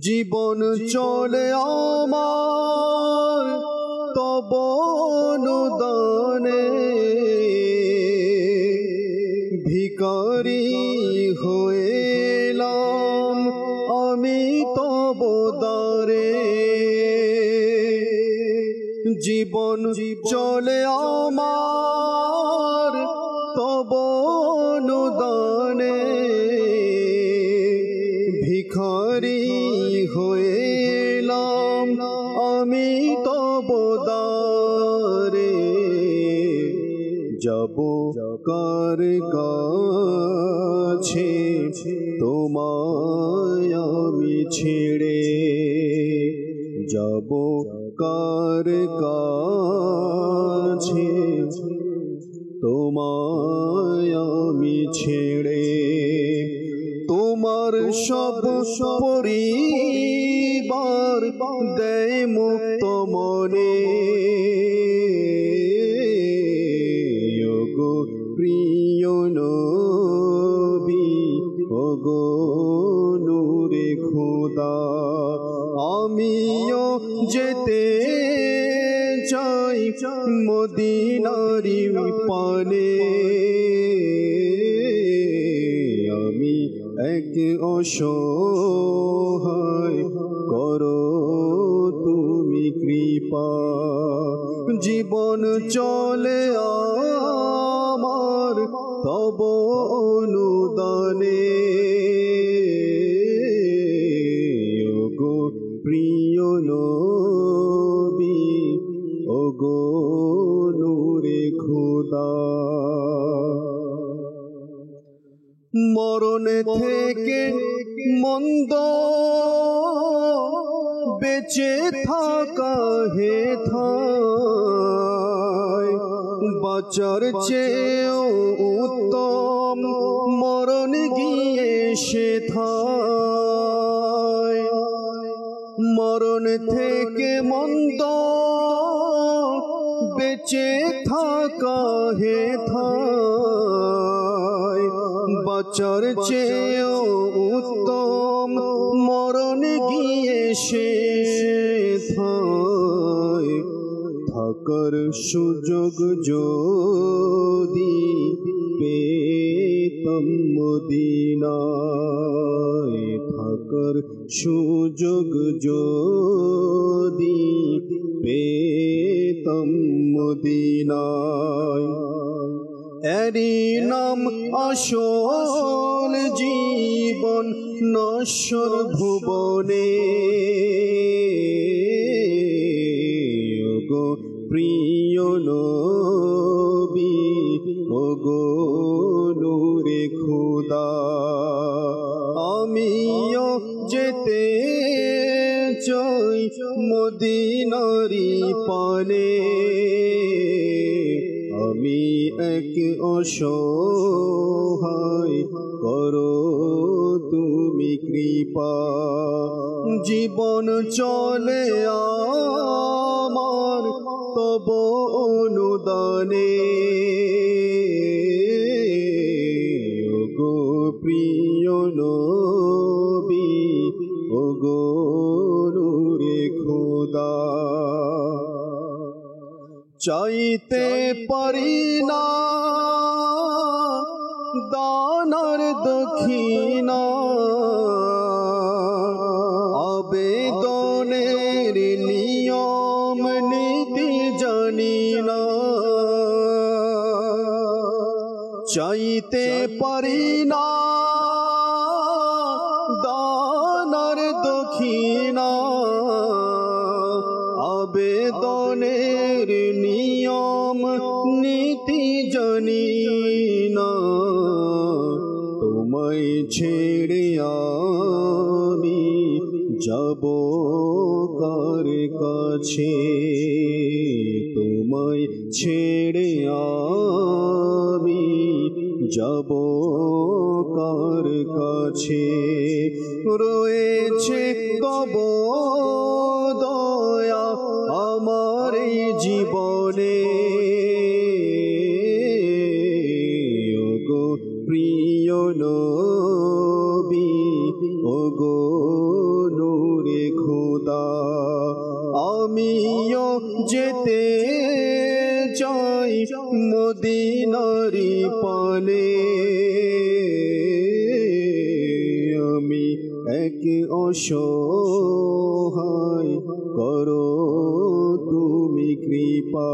জীবন চলে আমার তব অনুদানে, ভিখারি হইলাম আমি তব দ্বারে, জীবন চলে আমার তব অনুদানে, ভিখারি হইলাম আমি তব দ্বারে, যাব কার কাছে তোমায় আমি ছেড়ে, যাব কার কাছে তোমায় আমি ছেড়ে, তোমার সব পরিবার দেয় মুক্ত মনে, ওগো প্রিয় নবী, ওগো নূরে খোদা, আমিও যেতে চাই মদিনারি পানে, আমি এক অসহায়, করো তুমি কৃপা। জীবন চলে আমার তব অনুদানে, ওগো প্রিয় নবী, ওগো নূরে খোদা, মরণ থেকে মন্দ বেঁচে থাকা হে থায়, বাঁচার চেয়েও উত্তম মরণ গিয়ে সে থায়, মরণ থেকে মন্দ বেঁচে থাকা হে থায়, বাঁচার চেয়েও উত্তম মরণ গিয়ে সে থায়, থাকার সুযোগ যদি পেতাম মদিনায়, থাকার সুযোগ যদি পেতাম মদিনায়, এরি নাম আসল জীবন নশ্বর ভুবনে, ওগো প্রিয় নবী, ওগো নূরে মদিনারি পানে আমি এক অসহায়, করো তুমি কৃপা। জীবন চলে আমার তব অনুদানে, ওগো প্রিয় নবী, ওগো নূরে খোদা। চাইতে পারি না দানার দক্ষিণা, আবেদনের নিয়ম নীতি জানি না। চাইতে পারি না দানার দক্ষিণা, আবেদনের নিয়ম নীতি জানি না। তোমায় ছেড়ে আমি যাব কার কাছে, তোমায় ছেড়ে আমি যাব কার কাছে। রয়েছে তব দয়া আমার এই জীবনে, ওগো প্রিয় নবী, ওগো নূরে খোদা। আমিও যেতে চাই মদিনারি পানে, আমি এক অসহায়, করো তুমি কৃপা।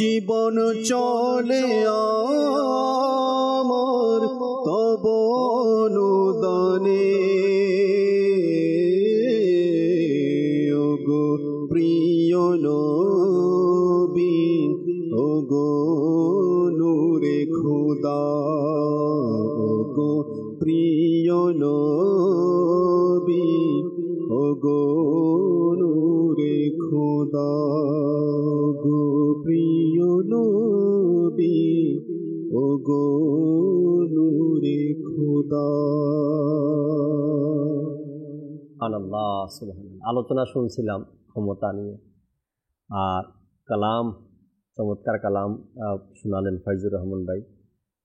জীবন চলে আমার তব অনুদানে, ওগো প্রিয় নবী, ওগো নূরে খোদা। ওগো প্রিয় নবী, ওগো নূরে খোদা, ওগো প্রিয় নবী, ওগো নূরে খোদা। আল্লাহ সুবহানাল্লাহ। আলোচনা শুনছিলাম ক্ষমতা নিয়ে, আর কালাম, চমৎকার কালাম শোনালেন ফয়জুর রহমান ভাই,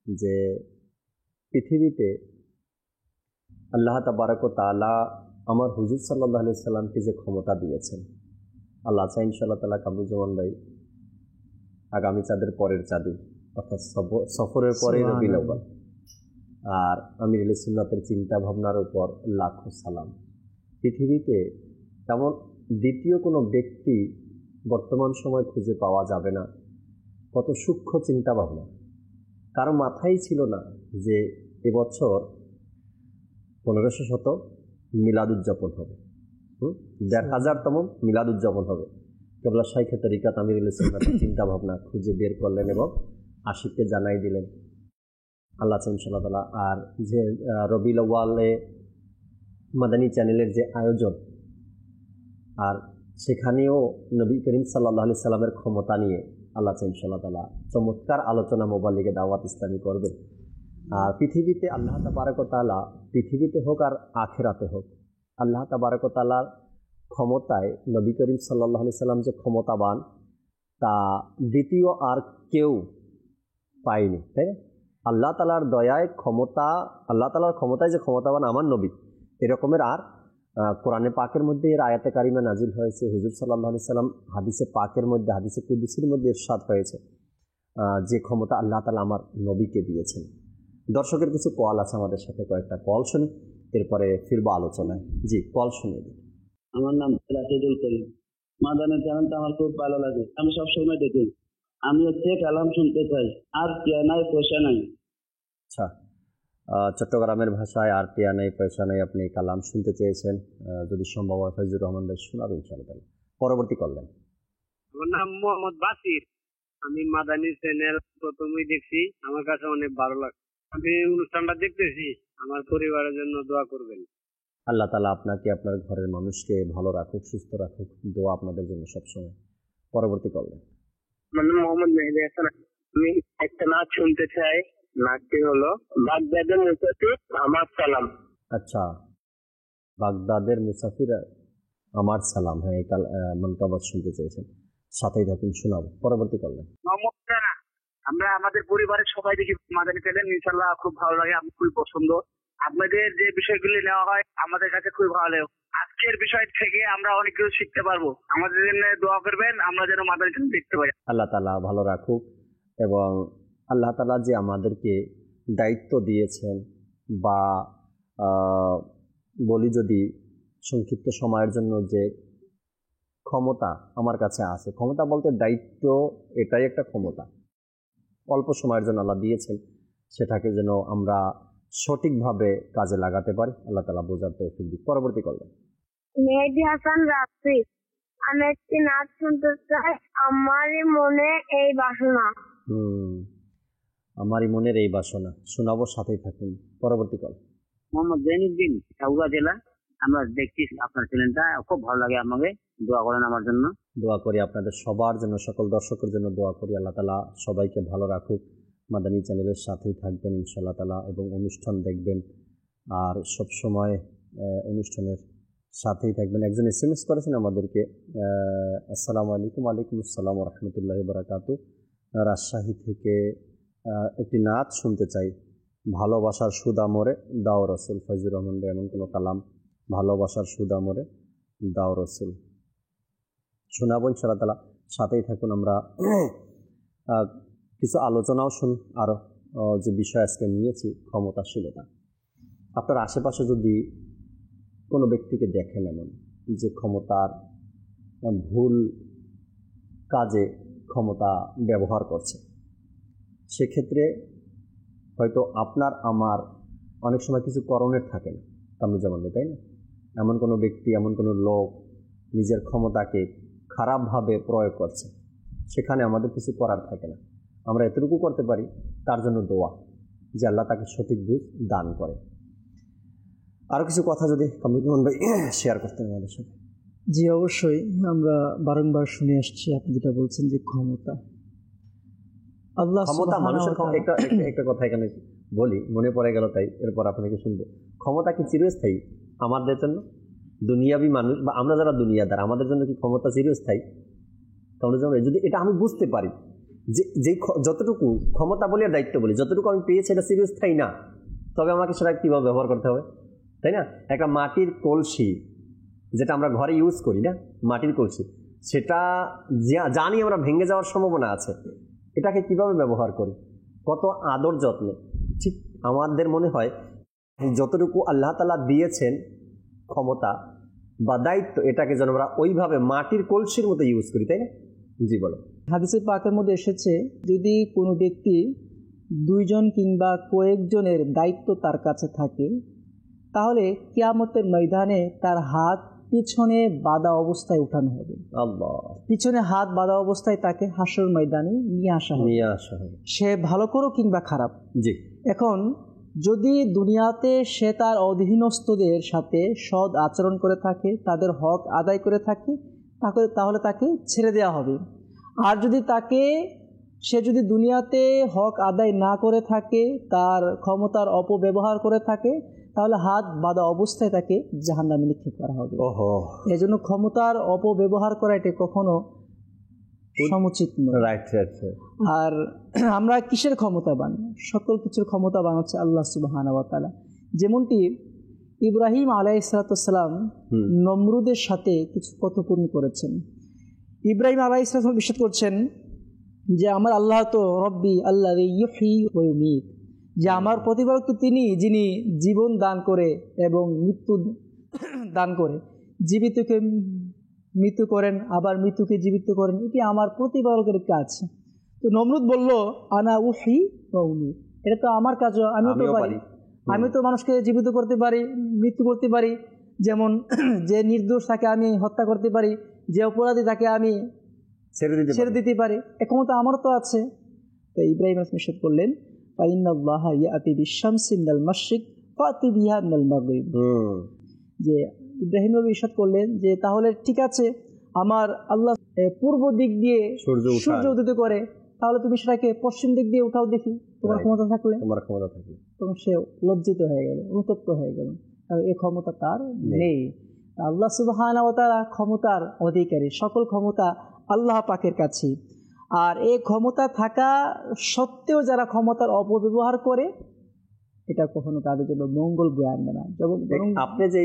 যে পৃথিবীতে আল্লাহ তাবারক ওয়া তাআলা আমার হুজুর সাল্লাল্লাহু আলাইহি সাল্লামকে যে ক্ষমতা দিয়েছেন, আল্লাহ চাই ইনশাআল্লাহ তাআলা কামরুজ্জামান ভাই আগামী চাঁদের পরের চাঁদে, অর্থাৎ সফরের পরে রবিউল আউয়াল, আর আমির আহলে সুন্নাতের চিন্তা ভাবনার উপর লাখো সালাম। পৃথিবীতে তেমন দ্বিতীয় কোনো ব্যক্তি বর্তমান সময় খুঁজে পাওয়া যাবে না, কত সূক্ষ্ম চিন্তা ভাবনা। কারো মাথায় ছিল না যে এবছর 1500 মিলাদ উদযাপন হবে, 1500তম মিলাদ উদযাপন হবে। কেবলা শাইখে তরিকাত আমির আহলে সুন্নাতের চিন্তা ভাবনা খুঁজে বের করলেন এবং আশিককে জানাই দিলেন। আল্লাহ ইনশাআল্লাহ তাআলা। আর যে রবিউল আউয়ালে মাদানী চ্যানেলের যে আয়োজন, আর সেখানেও নবী করিম সাল্লাল্লাহু আলাইহি সাল্লামের ক্ষমতা নিয়ে আল্লাহ ইনশাআল্লাহ তাআলা চমৎকার আলোচনা মোবাল্লিগে দাওয়াত ইসলামী করবেন। আর পৃথিবীতে আল্লাহ তাবারক ওয়া তাআলা, পৃথিবীতে হোক আর আখিরাতে হোক, আল্লাহ তাবারক ওয়া তাআলার ক্ষমতায় নবী করিম সাল্লাল্লাহু আলাইহি সাল্লাম যে ক্ষমতাবান, তা দ্বিতীয় আর কেউ পায়নি, তাই না? আল্লাহ তাআলার দয়ায় ক্ষমতা, আল্লাহ তাআলার ক্ষমতায় যে ক্ষমতাবান আমার নবী, এরকমের আর কোরআনে পাকের মধ্যে এর আয়াতে কারিমা নাজিল হয়েছে। হুজুর সাল্লাল্লাহু আলাইহি সাল্লাম হাদিসে পাকের মধ্যে, হাদিসে কুদসির মধ্যে ইরশাদ হয়েছে যে ক্ষমতা আল্লাহ তাআলা আমার নবীকে দিয়েছেন। দর্শকের কিছু কল আছে আমাদের সাথে, কয়েকটা কল শুনি, এরপরে ফিরবো আলোচনায়। জি, কল শুনিয়ে দিন। আমার নাম রাশিদুল করিম। মাদানের চ্যানেলটা আমার খুব ভালো লাগে, আমি সবসময় দেখি। আমি হচ্ছে কালাম শুনতে চাই, আর টিয়া নাই পয়সা নাই। আচ্ছা, চট্টগ্রামের ভাষায় আর টিয়া নাই পয়সা নাই আপনি কালাম শুনতে চেয়েছেন, যদি সম্ভব হয় ফয়জুর রহমান ভাই শোনাবেন ইনশাআল্লাহ। পরবর্তী কল দেন। আমার নাম মোহাম্মদ বাসির। আমি মাদানী চ্যানেল প্রথমেই দেখছি, আমার কাছে অনেক ভালো লাগে। আমি অনুষ্ঠানটা দেখতেছি, আমার পরিবারের জন্য দোয়া করবেন। আল্লাহ তাআলা আপনাকে আপনার ঘরের মানুষকে ভালো রাখুক, সুস্থ রাখুক। দোয়া আপনাদের জন্য সবসময়। পরবর্তী কল। মানে মোহাম্মদ মেহেদী হাসান। আমি একটা নাচ শুনতে চাই। নাচটি হলো বাগদাদের মুসাফির আমার সালাম। আচ্ছা, বাগদাদের মুসাফির আমার সালাম। হ্যাঁ, এই মনকাবাত শুনতে চেয়েছেন, সাথেই থাকুন, শোনাবো। পরবর্তী কল। মোহাম্মদ রানা, আমরা আমাদের পরিবারের সবাই দেখি মাদানী চ্যানেল, ইনশাল্লাহ খুব ভালো লাগে, আমার খুবই পছন্দ। আপনাদের যে বিষয়গুলি নেওয়া হয় আমাদের কাছে খুবই ভালো লাগে। আজকের বিষয় থেকে আমরা অনেক কিছু শিখতে পারবো। আমাদের জন্য দোয়া করবেন, আমরা যেন মাদানী চ্যানেল দেখতে পারি। আল্লাহ তাআলা ভালো রাখুক, এবং আল্লাহ তাআলা যে আমাদেরকে দায়িত্ব দিয়েছেন, বা বলি যদি সংক্ষিপ্ত সময়ের জন্য যে ক্ষমতা আমার কাছে আছে, ক্ষমতা বলতে দায়িত্ব, এটাই একটা ক্ষমতা। অল্প সময়ের জন্য আল্লাহ দিয়েছেন, সেটাকে যেন আমরা সঠিকভাবে কাজে লাগাতে পারি। আল্লাহ তাআলা বোঝার তৌফিক দিক। পরবর্তী কল। মেহেদী হাসান রাফি, আমি একটি নাচ শুনতে চাই। আমারই মনে এই বাসনা। আমারই মনের এই বাসনা, শোনাবো, সাথেই থাকুন। পরবর্তী কল। মোহাম্মদ জৈনুদ্দিন, সাউগা জেলা। আমরা দেখছি আপনার চ্যানেলটা, খুব ভালো লাগে আমাকে। দোয়া করেন আমার জন্য। দোয়া করি আপনাদের সবার জন্য, সকল দর্শকের জন্য দোয়া করি। আল্লাহ তাআলা সবাইকে ভালো রাখুক। মাদানী চ্যানেলের সাথেই থাকবেন ইনশাআল্লাহ তাআলা, এবং অনুষ্ঠান দেখবেন, আর সব সময় অনুষ্ঠানের সাথেই থাকবেন। একজন SMS করেছেন আমাদেরকে, আসসালামু আলাইকুম। ওয়ালাইকুম আসসালাম ওয়া রাহমাতুল্লাহি ওয়া বারাকাতুহু। রাজশাহী থেকে একটি নাচ শুনতে চাই। ভালোবাসার সুদা মোরে দাও রসুল। ফয়জুর রহমান ভাই এমন কোনো কালাম, ভালোবাসার সুদা মোরে দাও রসুল, শোনাবো ইনশাআল্লাহ তাআলা, সাথেই থাকুন। আমরা কিছু আলোচনাও শুনি আরও, যে বিষয় আজকে নিয়েছি, ক্ষমতাশীলতা। আপনার আশেপাশে যদি কোনো ব্যক্তিকে দেখেন এমন যে ক্ষমতার ভুল কাজে ক্ষমতা ব্যবহার করছে, সেক্ষেত্রে হয়তো আপনার আমার অনেক সময় কিছু করণের থাকে না, কামরুজ্জামান ভাই, তাই না? এমন কোনো ব্যক্তি, এমন কোনো লোক নিজের ক্ষমতাকে খারাপভাবে প্রয়োগ করছে, সেখানে আমাদের কিছু করার থাকে না। আমরা এতটুকু করতে পারি, তার জন্য দোয়া, যে আল্লাহ তাকে সঠিক বুঝ দান করে। আরও কিছু কথা যদি কামরুজ্জামান ভাই শেয়ার করতেন আমাদের সাথে। জি অবশ্যই, আমরা বারংবার শুনে আসছি আপনি যেটা বলছেন যে ক্ষমতা, আল্লাহ ক্ষমতা, মানুষের একটা কথা এখানে বলি, মনে পড়ে গেল, তাই এরপর আপনাকে শুনবো। ক্ষমতা কি চিরস্থায়ী আমাদের জন্য? দুনিয়াবি মানুষ বা আমরা যারা দুনিয়াদার, আমাদের জন্য কি ক্ষমতা চিরস্থায়ী? যদি এটা আমি বুঝতে পারি যে যতটুকু ক্ষমতা বলি আর দায়িত্ব বলি, যতটুকু আমি পেয়েছি এটা চিরস্থায়ী না, তবে আমাকে সেটা কীভাবে ব্যবহার করতে হবে, তাই না? একটা মাটির কলসি, যেটা আমরা ঘরে ইউজ করি না, মাটির কলসি, সেটা জানি আমরা ভেঙে যাওয়ার সম্ভাবনা আছে, এটাকে কিভাবে ব্যবহার করি, কত আদর যত্নে। ঠিক আমাদের মনে হয় যতটুকু আল্লাহ তাআলা দিয়েছেন ক্ষমতা বা দায়িত্ব, এটাকে যেন আমরা ওইভাবে মাটির কলসির মতো ইউজ করি, তাই না? জি বলে। হাদিসে পাকের মধ্যে এসেছে, যদি কোনো ব্যক্তি দুইজন কিংবা কয়েকজনের দায়িত্ব তার কাছে থাকে, তাহলে কিয়ামতের ময়দানে তার হাত পিছনে বাঁধা অবস্থায় উঠানো হবে। আল্লাহ, পিছনে হাত বাঁধা অবস্থায় তাকে হাসর ময়দানে নিয়ে আসা হবে, সে ভালো করুক কিংবা খারাপ। জি। এখন যদি দুনিয়াতে সে তার অধীনস্থদের সাথে সৎ আচরণ করে থাকে, তাদের হক আদায় করে থাকে, তাহলে তাকে ছেড়ে দেওয়া হবে। আর যদি সে যদি দুনিয়াতে হক আদায় না করে থাকে, তার ক্ষমতার অপব্যবহার করে থাকে, তাহলে হাত বাঁধা অবস্থায় তাকে জাহান্নামে নিক্ষেপ করা হবে। এজন্য ক্ষমতার অপব্যবহার করা এটা কখনো সমুচিত নয়। আর আমরা কিসের ক্ষমতাবান? সকল কিছুর ক্ষমতাবান হচ্ছে আল্লাহ সুবহানাহু ওয়া তাআলা। যেমনটি ইব্রাহিম আলাইহিস সালাম নমরুদের সাথে কিছু কথোপকথন করেছেন। ইব্রাহিম আলাইহিস সালাম বিশ্বাস করছেন যে আমার আল্লাহ তো রব্বি আল্লাযী ইউহয়ী ওয়া ইউমীত, যে আমার প্রতিপালক তো তিনি, যিনি জীবন দান করে এবং মৃত্যু দান করে, জীবিতকে মৃত্যু করেন, আবার মৃত্যুকে জীবিত করেন, এটি আমার প্রতিপালকের কাজ। তো নমরুদ বলল, আনা উহি ওয়া উমীত, এটা তো আমার কাজ, আমিও তো পারি, আমি তো মানুষকে জীবিত করতে পারি, মৃত্যু করতে পারি, যেমন যে নির্দোষ তাকে আমি হত্যা করতে পারি, যে অপরাধী তাকে আমি ছেড়ে দিতে পারি, এ ক্ষমতা আমারও তো আছে। তো ইব্রাহিম ইরশাদ করলেন, ফাইন্নাল্লাহা ইয়াতি বিশ-শামসি মিনাল মাশরিক ফাতি বিহা মিনাল মাগরিব, যে ইব্রাহিম নবী ইরশাদ করলেন যে তাহলে ঠিক আছে, আমার আল্লাহ পূর্ব দিক দিয়ে সূর্য উদিত করে, তাহলে তুমি সেটাকে পশ্চিম দিক দিয়ে উঠাও দেখি, তোমার ক্ষমতা থাকলে। তখন সে লজ্জিত হয়ে গেল, অনুতপ্ত হয়ে গেল, কারণ এই ক্ষমতা তার নেই। আল্লাহ সুবহানাহু ওয়া তাআলা ক্ষমতার অধিকারী, সকল ক্ষমতা আল্লাহ পাকের কাছে। আর এই ক্ষমতা থাকা সত্ত্বেও যারা ক্ষমতার অপব্যবহার করে, এটা কখনো তাদের জন্য মঙ্গল বয়ে আনবে না। আপনি যে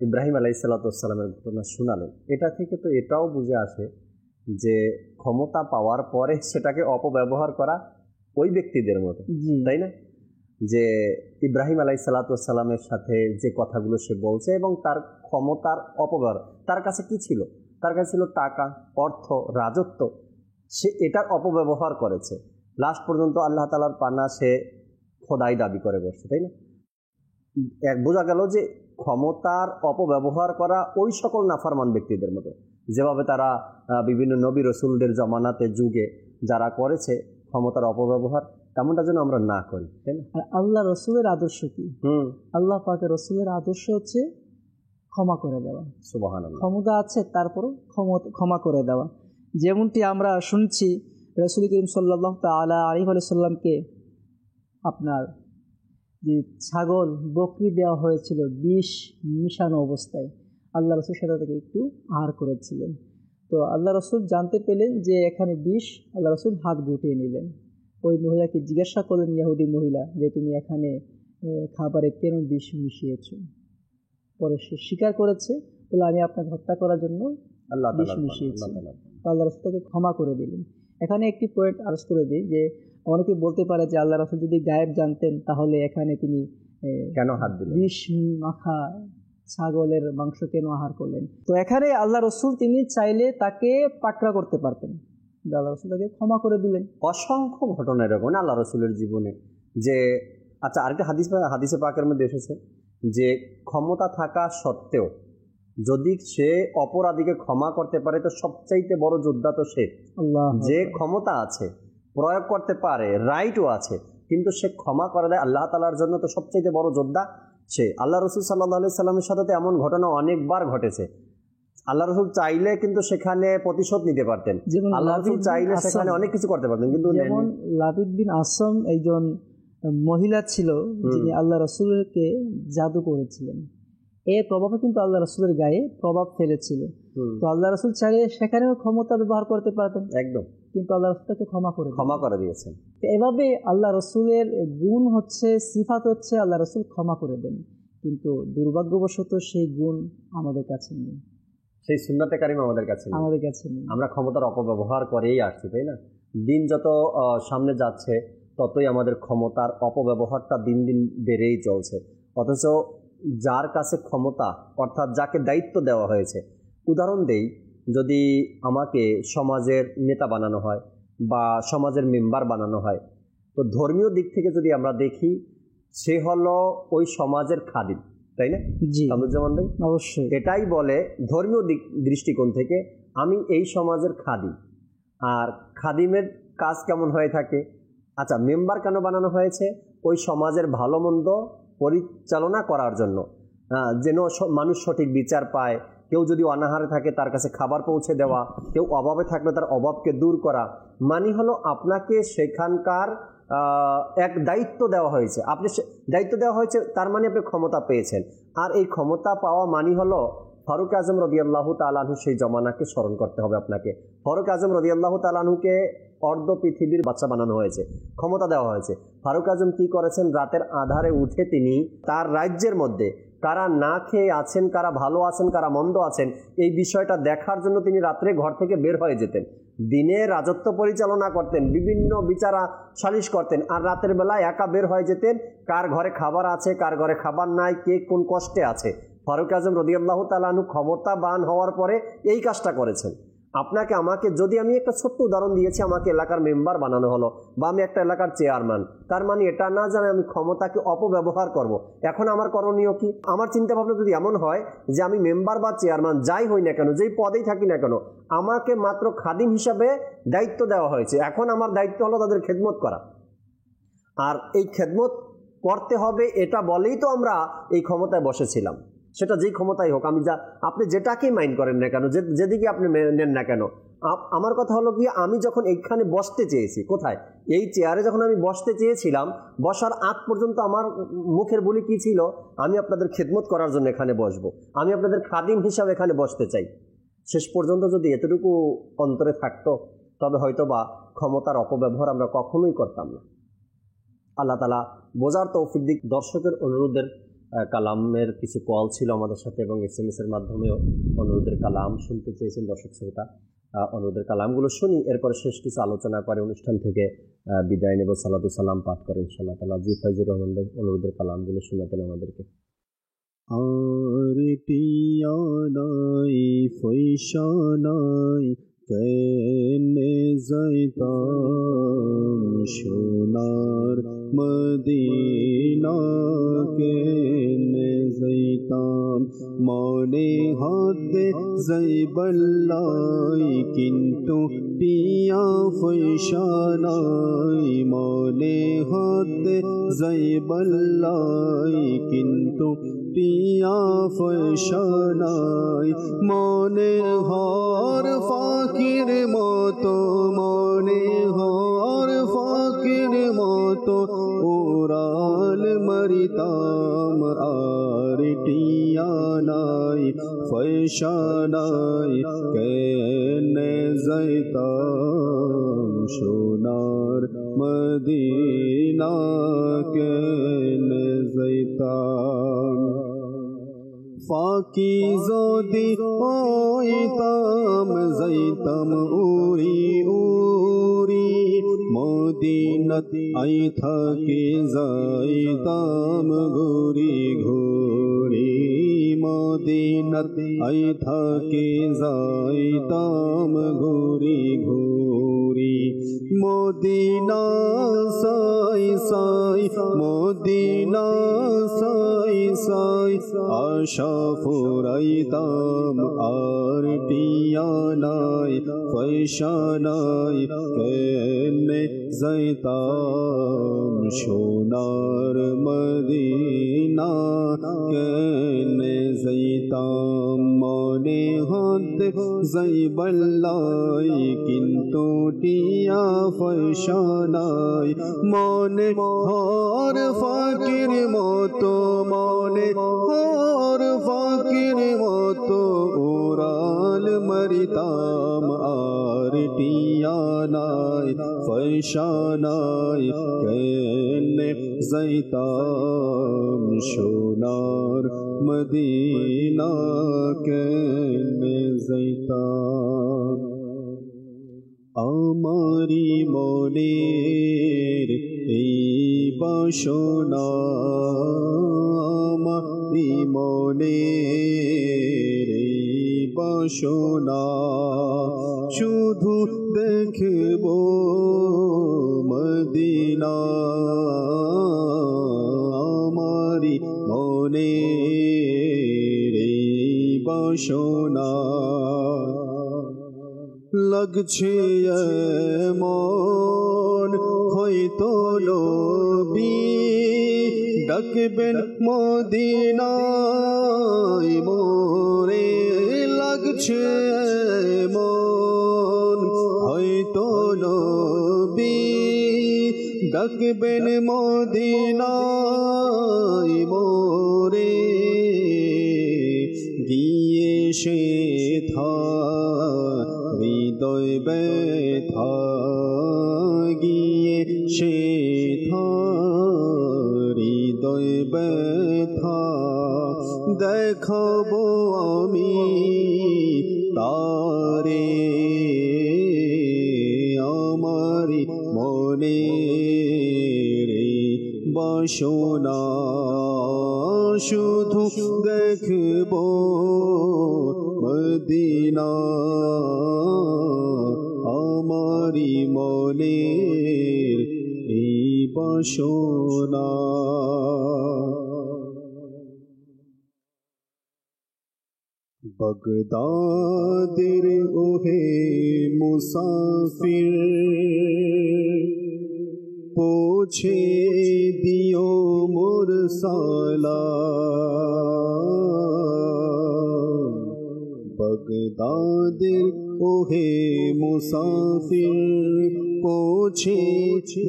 ইব্রাহিম আলাইহিস সালামের ঘটনা শোনালেন, এটা থেকে তো এটাও বুঝে আসে যে ক্ষমতা পাওয়ার পরে সেটাকে অপব্যবহার করা ওই ব্যক্তিদের মতো, তাই না? যে ইব্রাহিম আলাইহিস সালামের সাথে যে কথাগুলো সে বলছে এবং তার ক্ষমতার অপব্যবহার, তার কাছে কি ছিল? তার কাছে ছিল টাকা, অর্থ, রাজত্ব। সে এটার অপব্যবহার করেছে, লাস্ট পর্যন্ত আল্লাহ তাআলার পানা সে খোদাই দাবি করে বসছে, তাই না? বোঝা গেল যে ক্ষমতার অপব্যবহার করা ওই সকল নাফরমান ব্যক্তিদের মতো, যেভাবে তারা বিভিন্ন নবী রসুলদের জমানাতে যুগে যারা করেছে ক্ষমতার অপব্যবহার, তেমনটা যেন আমরা না করি, তাই না? আর আল্লাহ রসুলের আদর্শ কি? আল্লাহ পাকের রসুলের আদর্শ হচ্ছে ক্ষমা করে দেওয়া। সুবহানাল্লাহ। ক্ষমতা আছে, তারপরও ক্ষমা করে দেওয়া। যেমনটি আমরা শুনছি রাসূল করিম সাল্লাল্লাহু তাআলা আলাইহি ওয়া সাল্লামকে আপনার যে ছাগল বকরি দেওয়া হয়েছিল বিষ মিশানো অবস্থায়, আল্লাহ রসুল সেটা থেকে একটু আহার করেছিলেন। তো আল্লাহ রসুল জানতে পেলেন যে এখানে বিষ, আল্লাহ রসুল হাত গুটিয়ে নিলেন। ওই মহিলাকে জিজ্ঞাসা করলেন, ইহুদি মহিলা, যে তুমি এখানে খাবারে কেন বিষ মিশিয়েছ? পরে সে স্বীকার করেছে, বলে আমি আপনাকে হত্যা করার জন্য বিষ মিশিয়েছি। আল্লাহ রসুল তাকে ক্ষমা করে দিলেন। এখানে একটি পয়েন্ট আরজ করে দিই যে অনেকে বলতে পারে যে আল্লাহ রাসূল যদি গায়েব জানতেন তাহলে এখানে তিনি কেন হাত দিলেন, বিষ মাখা ছাগলের মাংস কেন আহার করলেন? তো এখানে আল্লাহ রাসূল তিনি চাইলে তাকে পাকড়া করতে পারতেন, আল্লাহ রাসূল তাকে ক্ষমা করে দিলেন। অসংখ্য ঘটনা এরকম আল্লাহ রাসূলের জীবনে। যে আচ্ছা, আরেকটা হাদিসে পাকের মধ্যে এসেছে যে ক্ষমতা থাকা সত্ত্বেও যদি সে অপরাধীকে ক্ষমা করতে পারে তো সবচাইতে বড় যোদ্ধা তো সে। যে ক্ষমতা আছে, প্রয়োগ করতে পারে, রাইটও আছে, কিন্তু সে ক্ষমা করে দেয় আল্লাহ তাআলার জন্য, তো সবচাইতে বড় যোদ্ধা সে। আল্লাহ রসুল সাল্লাল্লাহু আলাইহি সাল্লামের সাথে তো এমন ঘটনা অনেকবার ঘটেছে। আল্লাহ রসুল চাইলে কিন্তু সেখানে প্রতিশোধ নিতে পারতেন, আল্লাহ রসুল চাইলে সেখানে অনেক কিছু করতে পারতেন, কিন্তু যেমন লাবিদ বিন আসম একজন মহিলা ছিল যিনি আল্লাহ রসুলকে জাদু করেছিলেন। এর প্রভাবে কিন্তু আল্লাহ রসুলের গায়ে প্রভাব ফেলেছিল। তো আল্লাহ রসুল চাইলে সেখানেও ক্ষমতা ব্যবহার করতে পারতেন, একদম, কিন্তু আল্লাহ রসুল তাকে ক্ষমা করে দিয়েছেন। এভাবে আল্লাহ রসুলের গুণ হচ্ছে, সিফাত হচ্ছে আল্লাহ রসুল ক্ষমা করে দেন, কিন্তু দুর্ভাগ্যবশত সেই গুণ আমাদের কাছে নেই, সেই সুন্নাতে কারিমা আমাদের কাছে নেই। আমরা ক্ষমতার অপব্যবহার করেই আসছি, তাই না? দিন যত সামনে যাচ্ছে ততই আমাদের ক্ষমতার অপব্যবহারটা দিন দিন বেড়েই চলছে। অথচ যার কাছে ক্ষমতা, অর্থাৎ যাকে দায়িত্ব দেওয়া হয়েছে, উদাহরণ দেই, যদি আমাকে সমাজের নেতা বানানো হয় বা সমাজের মেম্বার বানানো হয়, তো ধর্মীয় দিক থেকে যদি আমরা দেখি, সে হলো ওই সমাজের খাদিম, তাই না? কামরুজ্জামান ভাই, অবশ্যই এটাই বলে ধর্মীয় দৃষ্টিকোণ থেকে, আমি এই সমাজের খাদিম। আর খাদিমের কাজ কেমন হয়ে থাকে? আচ্ছা, মেম্বার কেন বানানো হয়েছে? ওই সমাজের ভালো মন্দ পরিচালনা করার জন্য, যেন মানুষ সঠিক বিচার পায়, কেউ যদি অনাহারে থাকে তার কাছে খাবার পৌঁছে দেওয়া, কেউ অভাবে থাকলে তার অভাবকে দূর করা। মানে হলো আপনাকে সেখানকার এক দায়িত্ব দেওয়া হয়েছে, তার মানে আপনি ক্ষমতা পেয়েছেন। আর এই ক্ষমতা পাওয়া মানে হলো ফারুক আজম রাদিয়াল্লাহু তাআলা আনহু, সেই জমানাকে স্মরণ করতে হবে আপনাকে। ফারুক আজম রাদিয়াল্লাহু তাআলা আনহুকে অর্ধ পৃথিবীর বাচ্চা বানানো হয়েছে, ক্ষমতা দেওয়া হয়েছে। ফারুক আজম কি করেছেন? রাতের আধারে উঠে তিনি তার রাজ্যের মধ্যে কারা না খেয়ে আছেন, কারা ভালো আছেন, কারা মন্দ আছেন, এই বিষয়টা দেখার জন্য তিনি রাত্রে ঘর থেকে বের হয়ে যেতেন। দিনে রাজত্ব পরিচালনা করতেন, বিভিন্ন বিচারা সালিশ করতেন, আর রাতের বেলায় একা বের হয়ে যেতেন, কার ঘরে খাবার আছে, কার ঘরে খাবার নাই, কে কোন কষ্টে আছে। ফারুক আজম রাদিয়াল্লাহু তাআলা আনহু ক্ষমতাবান হওয়ার পরে এই কাজটা করেছেন। আপনাকে আমাকে, যদি আমি একটা ছোট্ট উদাহরণ দিয়েছি, আমাকে এলাকার মেম্বার বানানো হলো বা আমি একটা এলাকার চেয়ারম্যান, তার মানে এটা না জানে আমি ক্ষমতাকে অপব্যবহার করব। এখন আমার করণীয় কি? আমার চিন্তা ভাবনা যদি এমন হয় যে আমি মেম্বার বা চেয়ারম্যান যাই হই না কেন, যেই পদেই থাকি না কেন, আমাকে মাত্র খাদিম হিসাবে দায়িত্ব দেওয়া হয়েছে, এখন আমার দায়িত্ব হলো তাদের খেদমত করা। আর এই খেদমত করতে হবে, এটা বলেই তো আমরা এই ক্ষমতায় বসেছিলাম। সেটা যেই ক্ষমতাই হোক, আপনি যেটাকেই মাইন্ড করেন না কেন, যেদিকে আপনি নেন না কেন। আমার কথা হলো কি, আমি যখন এইখানে বসতে চেয়েছি, কোথায়, এই চেয়ারে যখন আমি বসতে চেয়েছিলাম, বসার আগ পর্যন্ত আমার মুখের বলি কি ছিল, আমি আপনাদের খেদমত করার জন্য এখানে বসবো, আমি আপনাদের খাদিম হিসাবে এখানে বসতে চাই। শেষ পর্যন্ত যদি এতটুকু অন্তরে থাকতো, তবে হয়তো বা ক্ষমতার অপব্যবহার আমরা কখনোই করতাম না। আল্লাহ তাআলা বোঝার তৌফিক দিক। দর্শকের অনুরোধের কালামের কিছু কল ছিল আমাদের সাথে, এবং SMS এর মাধ্যমেও অনুরোধের কালাম শুনতে চেয়েছেন দর্শক শ্রোতা। অনুরোধের কালামগুলো শুনি, এরপরে শেষ কিছু আলোচনা করে অনুষ্ঠান থেকে বিদায় নেব। সালাতু সালাম পাঠ করেন ইনশাআল্লাহ তাআলা। জি ফয়জুর রহমান ভাই, অনুরোধের কালামগুলো শোনাতেন আমাদেরকে। আর টিয়া নাই ফয়সা নাই, কেনে যাইতাম সোনার মদিনা, কেনে যাইতাম মনে হাতে যাইবাল্লাই, কিন্তু টিয়া ফয়সা নাই, মনে হাতে যাইবাল্লাই, কিন্তু টিয়া ফয়সা নাই, মনে হর ফাকির মতো, মনে হর ফাকির মতো, ওরাল মরিতাম আর টিয়া নাই ফয়সা নাই, কেনে যাইতাম সোনার মদিনা, কেনে যাইতাম। ফাঁকি যদি হইতাম যাইতাম উড়ি উড়ি, মদিনাত আই থাকি যাইতাম ঘুরি ঘুরি, মদিনাত আই থাকি যাইতাম ঘুরি ঘুরি, মদিনা সাই সাই, মদিনা সাই সাই, আশা ফুরাইতাম আর টিয়া নাই ফয়সা নাই, কেনে যাইতাম সোনার মদিনা, কেনে যাইতাম মনে হাতে যাইবাল্লাই, কিন্তু টিয়া ফয়সা নাই, মনে হর ফাকির মতো, মনে হর ফাকির মতো, ওরাল মরিতাম আর টিয়া নাই ফয়সা নাই, কেনে যাইতাম সোনার মদিনা, কেনে যাইতাম। আমারি মনের এই বাসনা, আমারি মনের এই বাসনা, শুধু দেখব মদিনা, আমারি মনের এই বাসনা, লাগছে মন হয়তো নবী ডাকবেন মদিনায় মোরে, লাগছে মন হয়তো নবী ডাকবেন মদিনায় মোরে, গিয়ে সে হৃদয় ব্যথা, গিয়ে সে হৃদয় ব্যথা, দেখাবো আমি তারে, আমারি মনের বাসনা, শুধু দেখবো মদিনা, আমারি মনের এই বাসনা। বাগদাদের ওহে মুসাফির, পৌঁছে দিও মোর সালাম, বাগদাদের ওহে মুসাফির পৌঁছে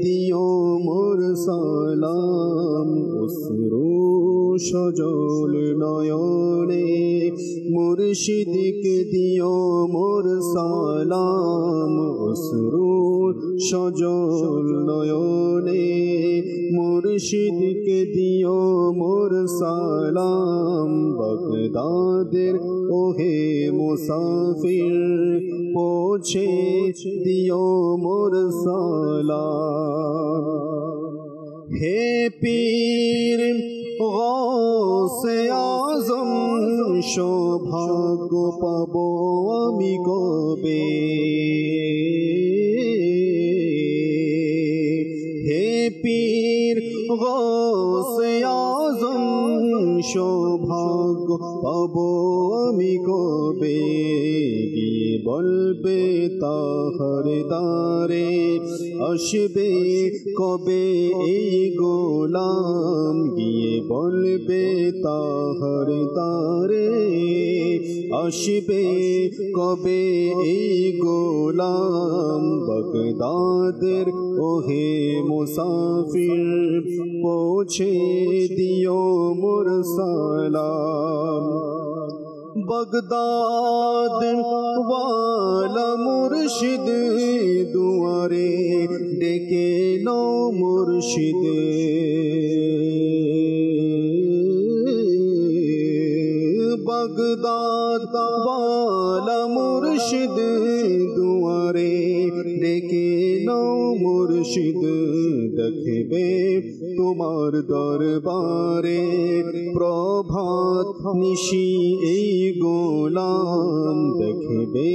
দিও মোর সালাম অশ্রু সজল নয়নে মুর্শিদকে দিও মোর সালাম অশ্রু সজল নয়নে মুর্শিদকে দিও মোর সালাম বাগদাদের ওহে মুসাফির পৌঁছে দিও মোর সালাম হে পীর গৌসে আজম সৌভাগ্য পাবো আমি কবে হে পীর গৌসে আজম সৌভাগ্য পাবো আমি কবে গিয়ে বলবে তাহার দ্বারে আসবে কবে এই গোলাম গিয়ে বলবে তাহার দ্বারে আসবে কবে এই গোলাম বাগদাদের ওহে মুসাফির পৌঁছে দিও মোর সালাম বাগদাদ ওয়ালা মুর্শিদ দুয়ারে ডেকে নাও মুর্শিদ বাগদাদ ওয়ালা মুর্শিদ দুয়ারে ডেকে নাও মুর্শিদ দেখবে তোমার দরবারে প্রভাত নিশি এই গোলাম দেখবে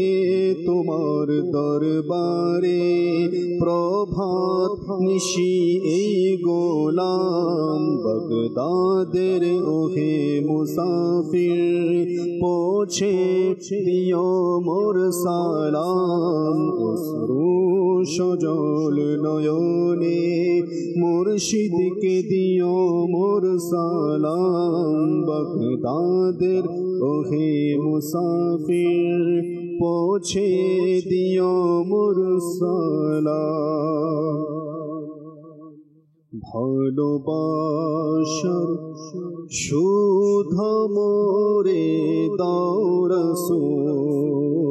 তোমার দরবারে প্রভাত নিশি এই গোলাম বাগদাদের ওহে মুসাফির পৌঁছে দিও মোর সালাম অশ্রু সজল নয়নে মুর্শিদকে দিও মোর সালাম বাগদাদের ওহে মুসাফির পৌঁছে দিও মোর সালাম ভালোবাসার সুধ মোরে দাও রাসূল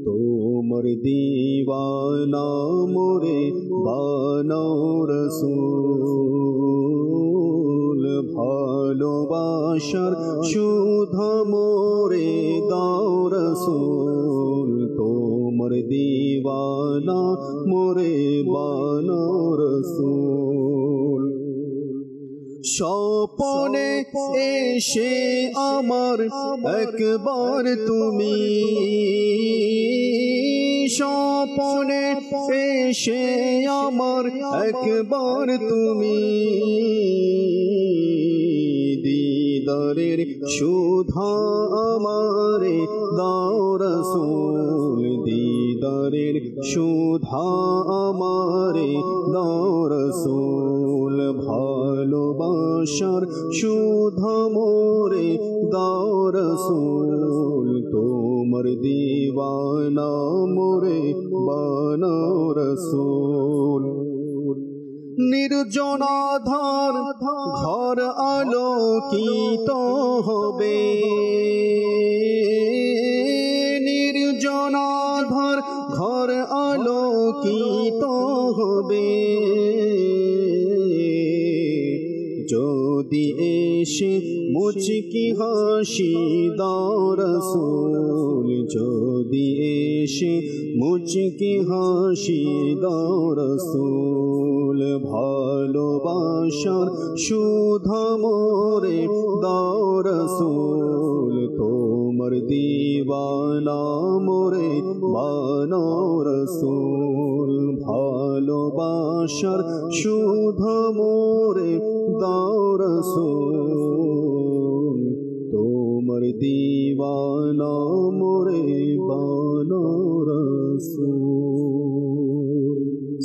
তোমার দিওয়ানা মোরে বানাও রাসূল ভালোবাসার সুধ মোরে দাও রাসূল তোমার দিওয়ানা মোরে বানাও রাসূল স্বপনে এসে আমার একবার তুমি স্বপনে এসে আমার একবার তুমি দিদারের সুধা আমারে দাও রাসূল দিদারের সুধা আমারে দাও রাসূল ভালোবাসার সুধা মোরে দাও রাসূল তোমার দিওয়ানা মোরে বানাও রাসূল নির্জনাধার ঘর আলোকিত হবে নির্জনাধার ঘর আলোকিত হবে যদি এসে মুচকি হাসি দাও রাসূল যদি এসে মুচকি হাসি দাও রাসূল ভালোবাসার সুধা মোরে দাও রাসূল তোমার দিওয়ানা মোরে বানাও রাসূল ভালোবাসার সুধা মোরে দাও রাসূল তোমার দিওয়ানা মোরে বানাও রাসূল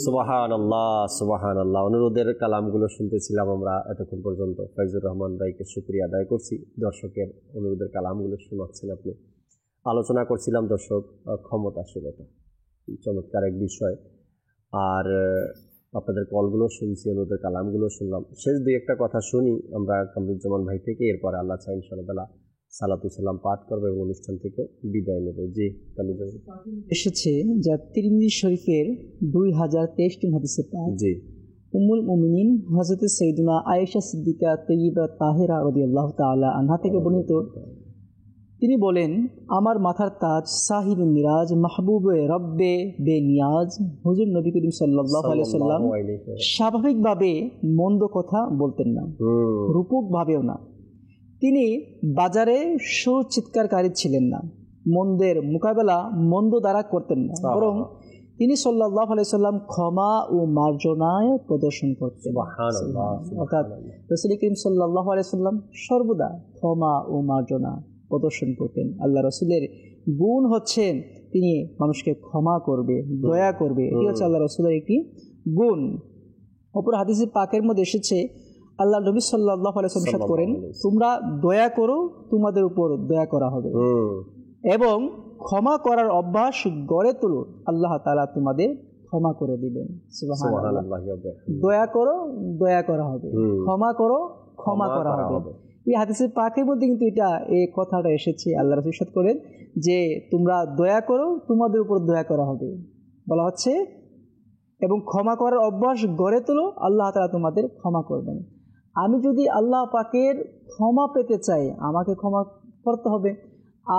সুবহানাল্লাহ সুবহানাল্লাহ। অনুরোধের কালামগুলো শুনতেছিলাম আমরা এতক্ষণ পর্যন্ত। ফাইজুর রহমান ভাইকে শুকরিয়া আদায় করছি, দর্শকের অনুরোধের কালামগুলো শোনাচ্ছেন আপনি। আলোচনা করছিলাম দর্শক ক্ষমতাশীলতা, চমৎকার এক বিষয়। আর আপনাদের কলগুলো শুনছি, ওদের কালামগুলো শুনলাম। শেষ দুই একটা কথা শুনি আমরা কামরুজ্জামান ভাই থেকে, এরপরে আল্লাহ চাই ইনশাআল্লাহ সালাতু সালাম পাঠ করবো এবং অনুষ্ঠান থেকে বিদায় নেব। জি কামরুজ্জামান। এসেছে যা তিরমিজি শরীফের 2023 হাদিসে পাক। জি। উম্মুল মুমিনিন হযরত সাইয়্যিদুনা আয়েশা সিদ্দিকা তয়্যিবা তাহেরা রাদিয়াল্লাহু তাআলা আনহা থেকে বর্ণিত, তিনি বলেন, আমার মাথার তাজ সাহিবে মিরাজ মাহবুবে রব্বে বেনিয়াজ হুজুর নবী করিম সাল্লাল্লাহু আলাইহি ওয়াসাল্লাম স্বাভাবিকভাবে মন্দ কথা বলতেন না, রূপকভাবেও না। তিনি বাজারে সুচিৎকারকারী ছিলেন না, মন্দের মোকাবেলা মন্দ দ্বারা করতেন না, বরং তিনি সাল্লাল্লাহু আলাইহি ওয়াসাল্লাম ক্ষমা ও মার্জনায় প্রদর্শন করতেন। অর্থাৎ রাসূল করিম সাল্লাল্লাহু আলাইহি ওয়াসাল্লাম সর্বদা ক্ষমা ও মার্জনা প্রদর্শন করতেন। আল্লাহ রসুলের গুণ হচ্ছে তিনি মানুষকে ক্ষমা করবে, দয়া করবে, এটি হচ্ছে আল্লাহ রসুলের একটি গুণ। অপর হাদিসে পাকের মধ্যে এসেছে, আল্লাহ নবী সাল্লাল্লাহু আলাইহি ওয়াসাল্লাম ইরশাদ করেন, তোমরা দয়া করো, তোমাদের উপর দয়া করা হবে, এবং ক্ষমা করার অভ্যাস গড়ে তোলো, আল্লাহ তাআলা তোমাদের ক্ষমা করে দিবেন। সুবহানাল্লাহ। দয়া করো, দয়া করা হবে, ক্ষমা করো, ক্ষমা করা হবে। এই হাদিসের পাকের মধ্যে কিন্তু এই কথাটা এসেছে। আল্লাহ রাসূল ইরশাদ করেন যে তোমরা দয়া করো, তোমাদের উপর দয়া করা হবে, বলা হচ্ছে, এবং ক্ষমা করার অভ্যাস গড়ে তোলো, আল্লাহ তাআলা তোমাদের ক্ষমা করবেন। আমি যদি আল্লাহ পাকের ক্ষমা পেতে চাই, আমাকে ক্ষমা করতে হবে।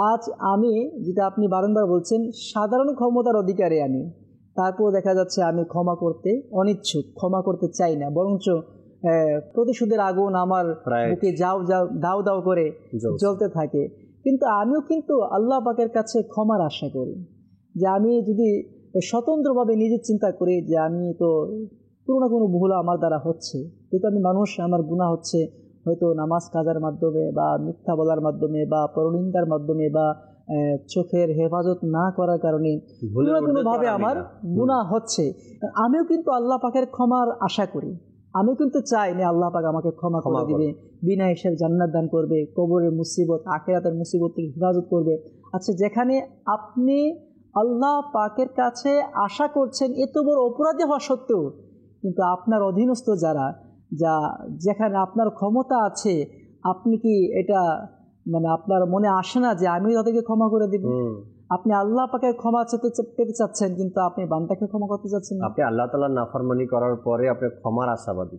আজ আমি, যেটা আপনি বারংবার বলছেন, সাধারণ ক্ষমতার অধিকারী আমি, তারপর দেখা যাচ্ছে আমি ক্ষমা করতে অনিচ্ছুক, ক্ষমা করতে চাই না, বরঞ্চ প্রতিশোধের আগুন আমার বুকে দাও দাও করে জ্বলতে থাকে। কিন্তু আমিও কিন্তু আল্লাহ পাকের কাছে ক্ষমার আশা করি, যে আমি যদি স্বতন্ত্রভাবে নিজে চিন্তা করি যে আমি তো কোনো না কোনো ভুল আমার দ্বারা হচ্ছে, যেহেতু আমি মানুষ, আমার গুনাহ হচ্ছে, হয়তো নামাজ কাজার মাধ্যমে বা মিথ্যা বলার মাধ্যমে বা পরনিন্দার মাধ্যমে বা চোখের হেফাজত না করার কারণে কোনোভাবে আমার গুনাহ হচ্ছে, আমিও কিন্তু আল্লাহ পাকের ক্ষমার আশা করি। আমি কিন্তু চাই না আল্লাহ পাক আমাকে ক্ষমা করে দিবে, বিনা হিসাবে জান্নাত দান করবে, কবরের মুসিবত, আখিরাতের মুসিবত থেকে হেফাজত করবে। আচ্ছা, যেখানে আপনি আল্লাহ পাকের কাছে আশা করছেন এত বড় অপরাধী হওয়া সত্ত্বেও, কিন্তু আপনার অধীনস্থ যেখানে আপনার ক্ষমতা আছে, আপনি কি এটা আপনার মনে আসে না যে আমি তাদেরকে ক্ষমা করে দিব? আপনি আল্লাহ পাকের ক্ষমা পেতে চাচ্ছেন, কিন্তু আপনি বান্দাকে ক্ষমা করতে চাচ্ছেন না। আপনি আল্লাহ তাআলার নাফরমানি করার পরে আপনি ক্ষমার আশাবাদী,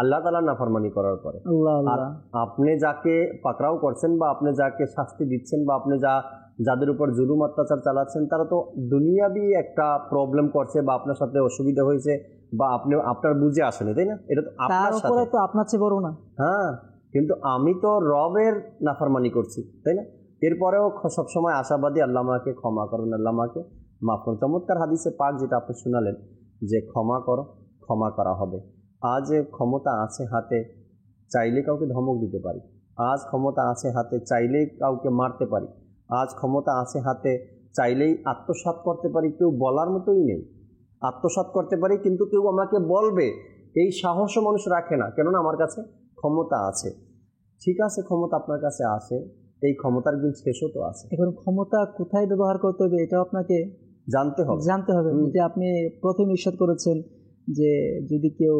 আল্লাহ তাআলার নাফরমানি করার পরে। আর আপনি যাকে পাকড়াও করছেন বা আপনি যাকে শাস্তি দিচ্ছেন বা আপনি যাদের উপর জুলুম অত্যাচার চালাচ্ছেন, তারা তো দুনিয়াবি একটা প্রবলেম করছে বা আপনার সাথে অসুবিধা হয়েছে বা আপনার বুঝে আসেনি, তাই না? এটা তো আপনার সাথে, তো আপনার চেয়ে বড় না। হ্যাঁ, কিন্তু আমি তো রবের নাফরমানি করছি, তাই না? এরপরেও সবসময় আশাবাদী, আল্লাহ আমাকে ক্ষমা করুন, আল্লাহ আমাকে মাফ করুন। চমৎকার হাদিসে পাক যেটা আপনি শোনালেন যে ক্ষমা করো, ক্ষমা করা হবে। আজ ক্ষমতা আছে হাতে, চাইলে কাউকে ধমক দিতে পারি। আজ ক্ষমতা আছে হাতে, চাইলেই কাউকে মারতে পারি। আজ ক্ষমতা আছে হাতে, চাইলেই আত্মসাৎ করতে পারি, কেউ বলার মতোই নেই। আত্মসাৎ করতে পারি, কিন্তু কেউ আমাকে বলবে এই সাহসও মানুষ রাখে না, কেননা আমার কাছে ক্ষমতা আছে। ঠিক আছে, ক্ষমতা আপনার কাছে আছে, এই ক্ষমতার দিন শেষও তো আছে। এখন ক্ষমতা কোথায় ব্যবহার করতে হবে এটা আপনাকে জানতে হবে। যে আপনি প্রথম ইরশাদ করেছেন যে যদি কেউ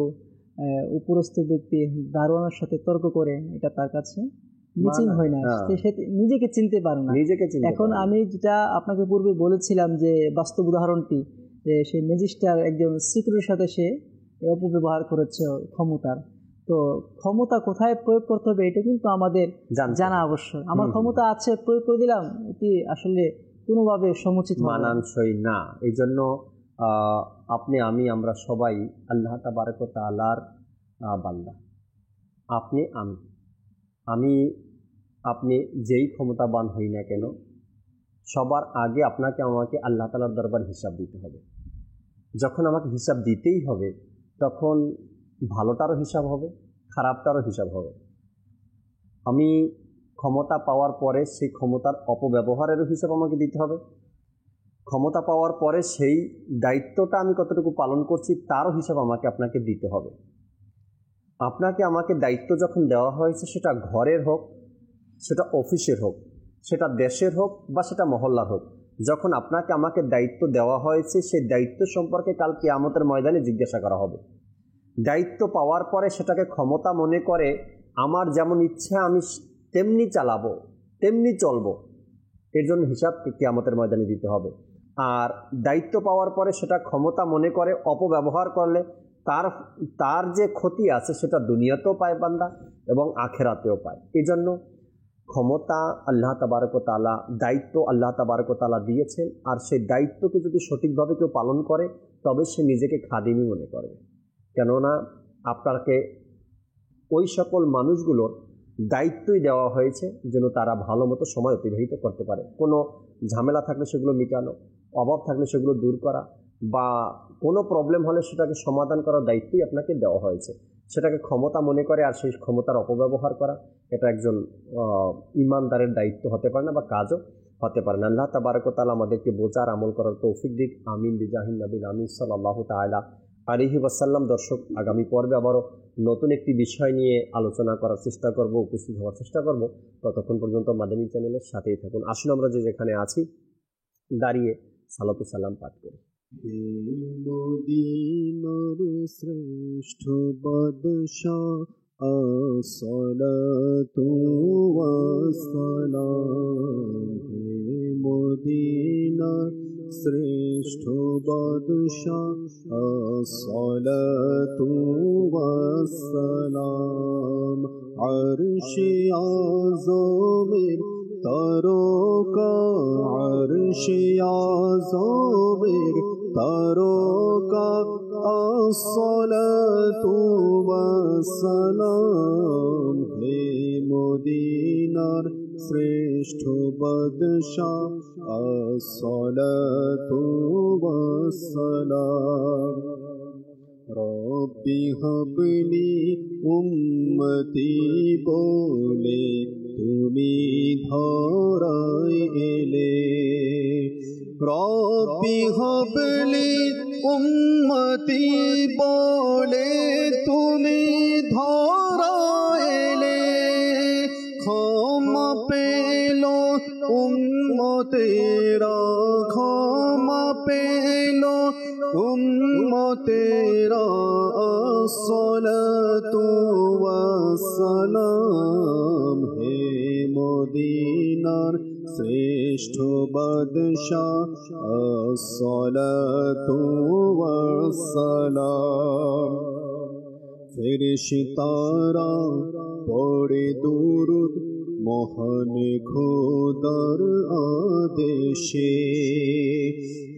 উপরস্থ ব্যক্তি দারোয়ানের সাথে তর্ক করে, এটা তার কাছে মিচিং হয় না, সে নিজেকে চিনতে পারে না। এখন আমি যেটা আপনাকে পূর্বে বলেছিলাম যে বাস্তব উদাহরণটি, যে সেই ম্যাজিস্ট্রেট একজন সিকিউরিটির সাথে সে অপব্যবহার করেছে ক্ষমতার। তো ক্ষমতা কোথায় প্রয়োগ করতে হবে এটা কিন্তু আমাদের জানা আবশ্যক। আমার ক্ষমতা আছে, প্রয়োগ করে দিলাম, এটি আসলে কোনোভাবে সমুচিত মানানসই না। এই জন্য আপনি, আমরা সবাই আল্লাহ তাবারক ওয়া তাআলার বান্দা। আপনি যেই ক্ষমতাবান হই না কেন, সবার আগে আপনাকে আমাকে আল্লাহ তাআলার দরবার হিসাব দিতে হবে। যখন আমাকে হিসাব দিতেই হবে, তখন ভালোটারও হিসাব হবে, খারাপটারও হিসাব হবে। আমি ক্ষমতা পাওয়ার পরে সেই ক্ষমতার অপব্যবহারেরও হিসাব আমাকে দিতে হবে। ক্ষমতা পাওয়ার পরে সেই দায়িত্বটা আমি কতটুকু পালন করছি তারও হিসাব আপনাকে দিতে হবে। আমাকে দায়িত্ব যখন দেওয়া হয়েছে, সেটা ঘরের হোক, সেটা অফিসের হোক, সেটা দেশের হোক বা সেটা মহল্লার হোক, যখন আপনাকে আমাকে দায়িত্ব দেওয়া হয়েছে সেই দায়িত্ব সম্পর্কে কাল কিয়ামতের ময়দানে জিজ্ঞাসা করা হবে। দায়িত্ব পাওয়ার পরে সেটাকে ক্ষমতা মনে করে আমার যেমন ইচ্ছা আমি তেমনি চালাবো, তেমনি চলবো, এর জন্য হিসাব কিয়ামতের ময়দানে দিতে হবে। আর দায়িত্ব পাওয়ার পরে সেটা ক্ষমতা মনে করে অপব্যবহার করলে তার যে ক্ষতি আছে সেটা দুনিয়াতেও পায় বান্দা এবং আখেরাতেও পায়। এই জন্য ক্ষমতা আল্লাহ তাবারক ওয়া তাআলা, দায়িত্ব আল্লাহ তাবারক ওয়া তাআলা দিয়েছেন, আর সেই দায়িত্বকে যদি সঠিকভাবে কেউ পালন করে তবে সে নিজেকে খাদিমই মনে করবে। কেননা আপনাকে ওই সকল মানুষগুলোর দায়িত্বই দেওয়া হয়েছে যেন তারা ভালো মতো সময় অতিবাহিত করতে পারে। কোনো ঝামেলা থাকলে সেগুলো মেটানো, অভাব থাকলে সেগুলো দূর করা, বা কোনো প্রবলেম হলে সেটাকে সমাধান করার দায়িত্বই আপনাকে দেওয়া হয়েছে। সেটাকে ক্ষমতা মনে করে আর সেই ক্ষমতার অপব্যবহার করা, এটা একজন ইমানদারের দায়িত্ব হতে পারে না বা কাজও হতে পারে না। আল্লাহ তাবারক ওয়া তাআলা আমাদেরকে বোঝার আমল করার তৌফিক দিক। আমিন বিজাহিন নবীল আমিন সাল্লাল্লাহু তাআলা আলাইহি ওয়াসাল্লাম। দর্শক, আগামী পর্বে আবারও নতুন একটি বিষয় নিয়ে আলোচনা করার চেষ্টা করব, উপস্থিত হওয়ার চেষ্টা করব। ততক্ষণ পর্যন্ত মাদানী চ্যানেলের সাথেই থাকুন। আসুন আমরা যেখানে আছি দাঁড়িয়ে সালাতু সালাম পাঠ করি। মদিনার শ্রেষ্ঠ বাদশাহ আসসালাতু ওয়াসসালাম, হে মদিনার শ্রেষ্ঠ বাদশাহ আসসালাতু ওয়াসসালাম। আরশে আযমের তারকা, আরশে আযমের তারকা আসসালাতু ওয়াসসালাম, হে মদিনার শ্রেষ্ঠ বাদশাহ আসসালাতু ওয়াসসালাম। রব্বি হাবলি উম্মতি বলে তুমি ধরায় এলে, রব্বি হাবলি উম্মতি বলে তুমি ধরায় এলে। ক্ষমা পেল উম্মতেরা, ক্ষমা পেল উম্মতেরা আসসালাতু ওয়াসসালাম, হে মদিনার শ্রেষ্ঠ বাদশাহ আসসালাতু ওয়াসসালাম। ফেরেশতারা পড়ে দুরূদ মহান খোদার আদেশে,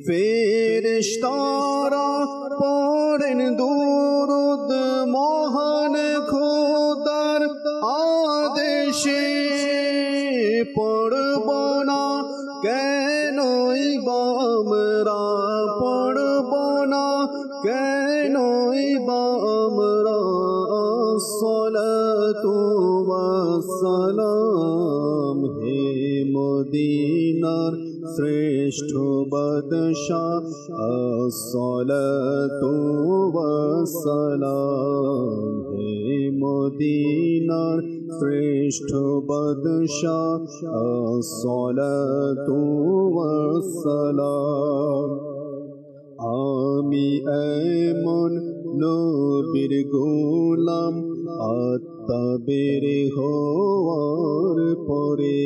ফেরেশতারা পড়েন দুরূদ মহান খোদার আদেশে। পড়ব না কেনই বা আমরা, পড়ব না কেনই বা আমরা আসসালাতু ওয়াসসালাম, হে মদিনার শ্রেষ্ঠ বাদশাহ আসসালাতু ওয়াসসালাম, হে মদিনার শ্রেষ্ঠ বাদশাহ আসসালাতু ওয়াসসালাম। আমি এমন নবীর গোলাম আত্মা বের হওয়ার পরে,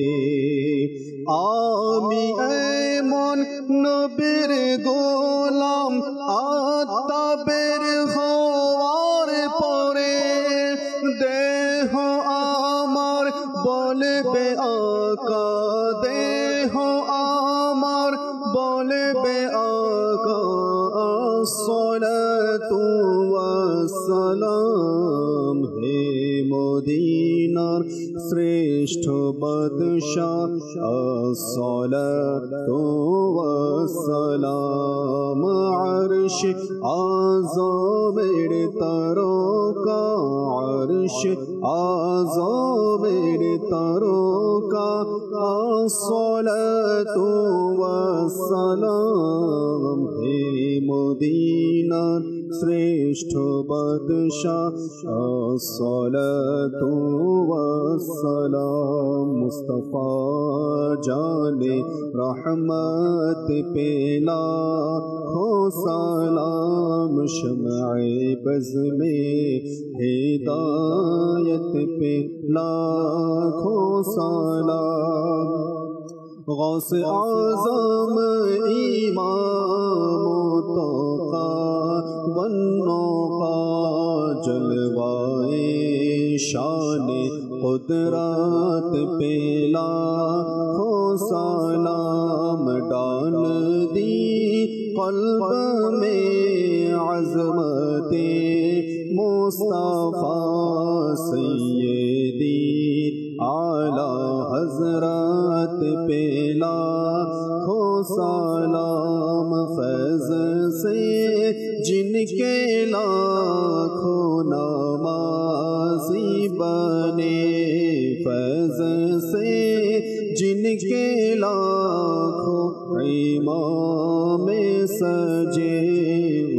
আমি এমন নবীর গোলাম আত্মা বের হওয়ার পরে, দেহ আমার বলবে আকা, দেহ আমার বলবে আকা আসসালাতু ওয়াসসালাম, হে মদিনার শ্রেষ্ঠ বাদশাহ আসসালাতু ওয়াসসালাম। আরশে আযমের তারকা, আরশ আযমের তারকা আসসালাতু ওয়াসসালাম হে মদিনার শ্রেষ্ঠ বাদশাহ আসসালাতু ওয়াসসালাম মুস্তাফা জানে রহমত পে লাখো সালাম শমঈ বজ মে হিদায়ত পে লাখো সালাম غوث اعظم امام توقا والنوقا جلوائے شان قدرت پہ لاکھوں سلام ڈال دی قلب میں عظمت مصطفیٰ سیدی اعلی حضرت پہ لاکھوں سلام فیض سے جن کے لاکھوں نمازی بنے فیض سے جن کے لاکھوں امام سجے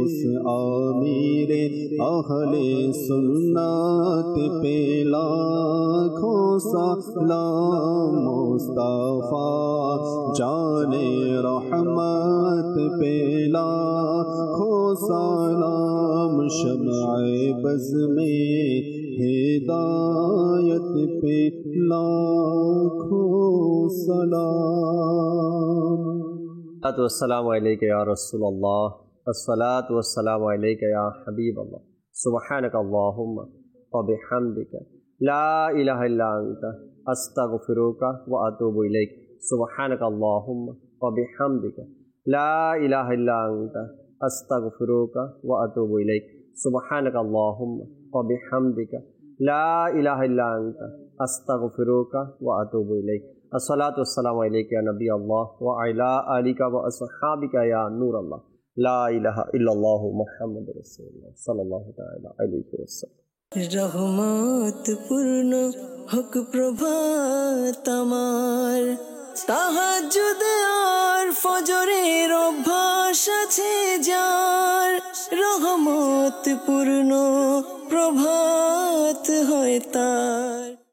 اس امیر اہل سنت پہ لاکھوں سلام مصطفیٰ جان رحمت پہ لاکھوں سلام شمع بز میں ہدایت پہ لاکھوں سلام السلام علیکم یا رسول اللہ الصلاۃ والسلام علیک یا حبیب اللہ سبحانک اللہم وبحمدک لا الہ الا انت استغفرک واتوب الیک سبحانک اللہم وبحمدک لا الہ الا انت استغفرک واتوب الیک سبحانک اللہم وبحمدک لا الہ الا انت استغفرک واتوب الیک الصلاۃ والسلام علیک یا نبی اللہ وعلی آلک واصحابک یا نور اللہ لا الہ الا اللہ محمد رسول اللہ صلی اللہ تعالی علیہ وسلم রহমত পূর্ণ হোক প্রভাত আমার তাহাজ্জুদ আর ফজরের অভ্যাস আছে যার রহমত পূর্ণ প্রভাত হয় তার।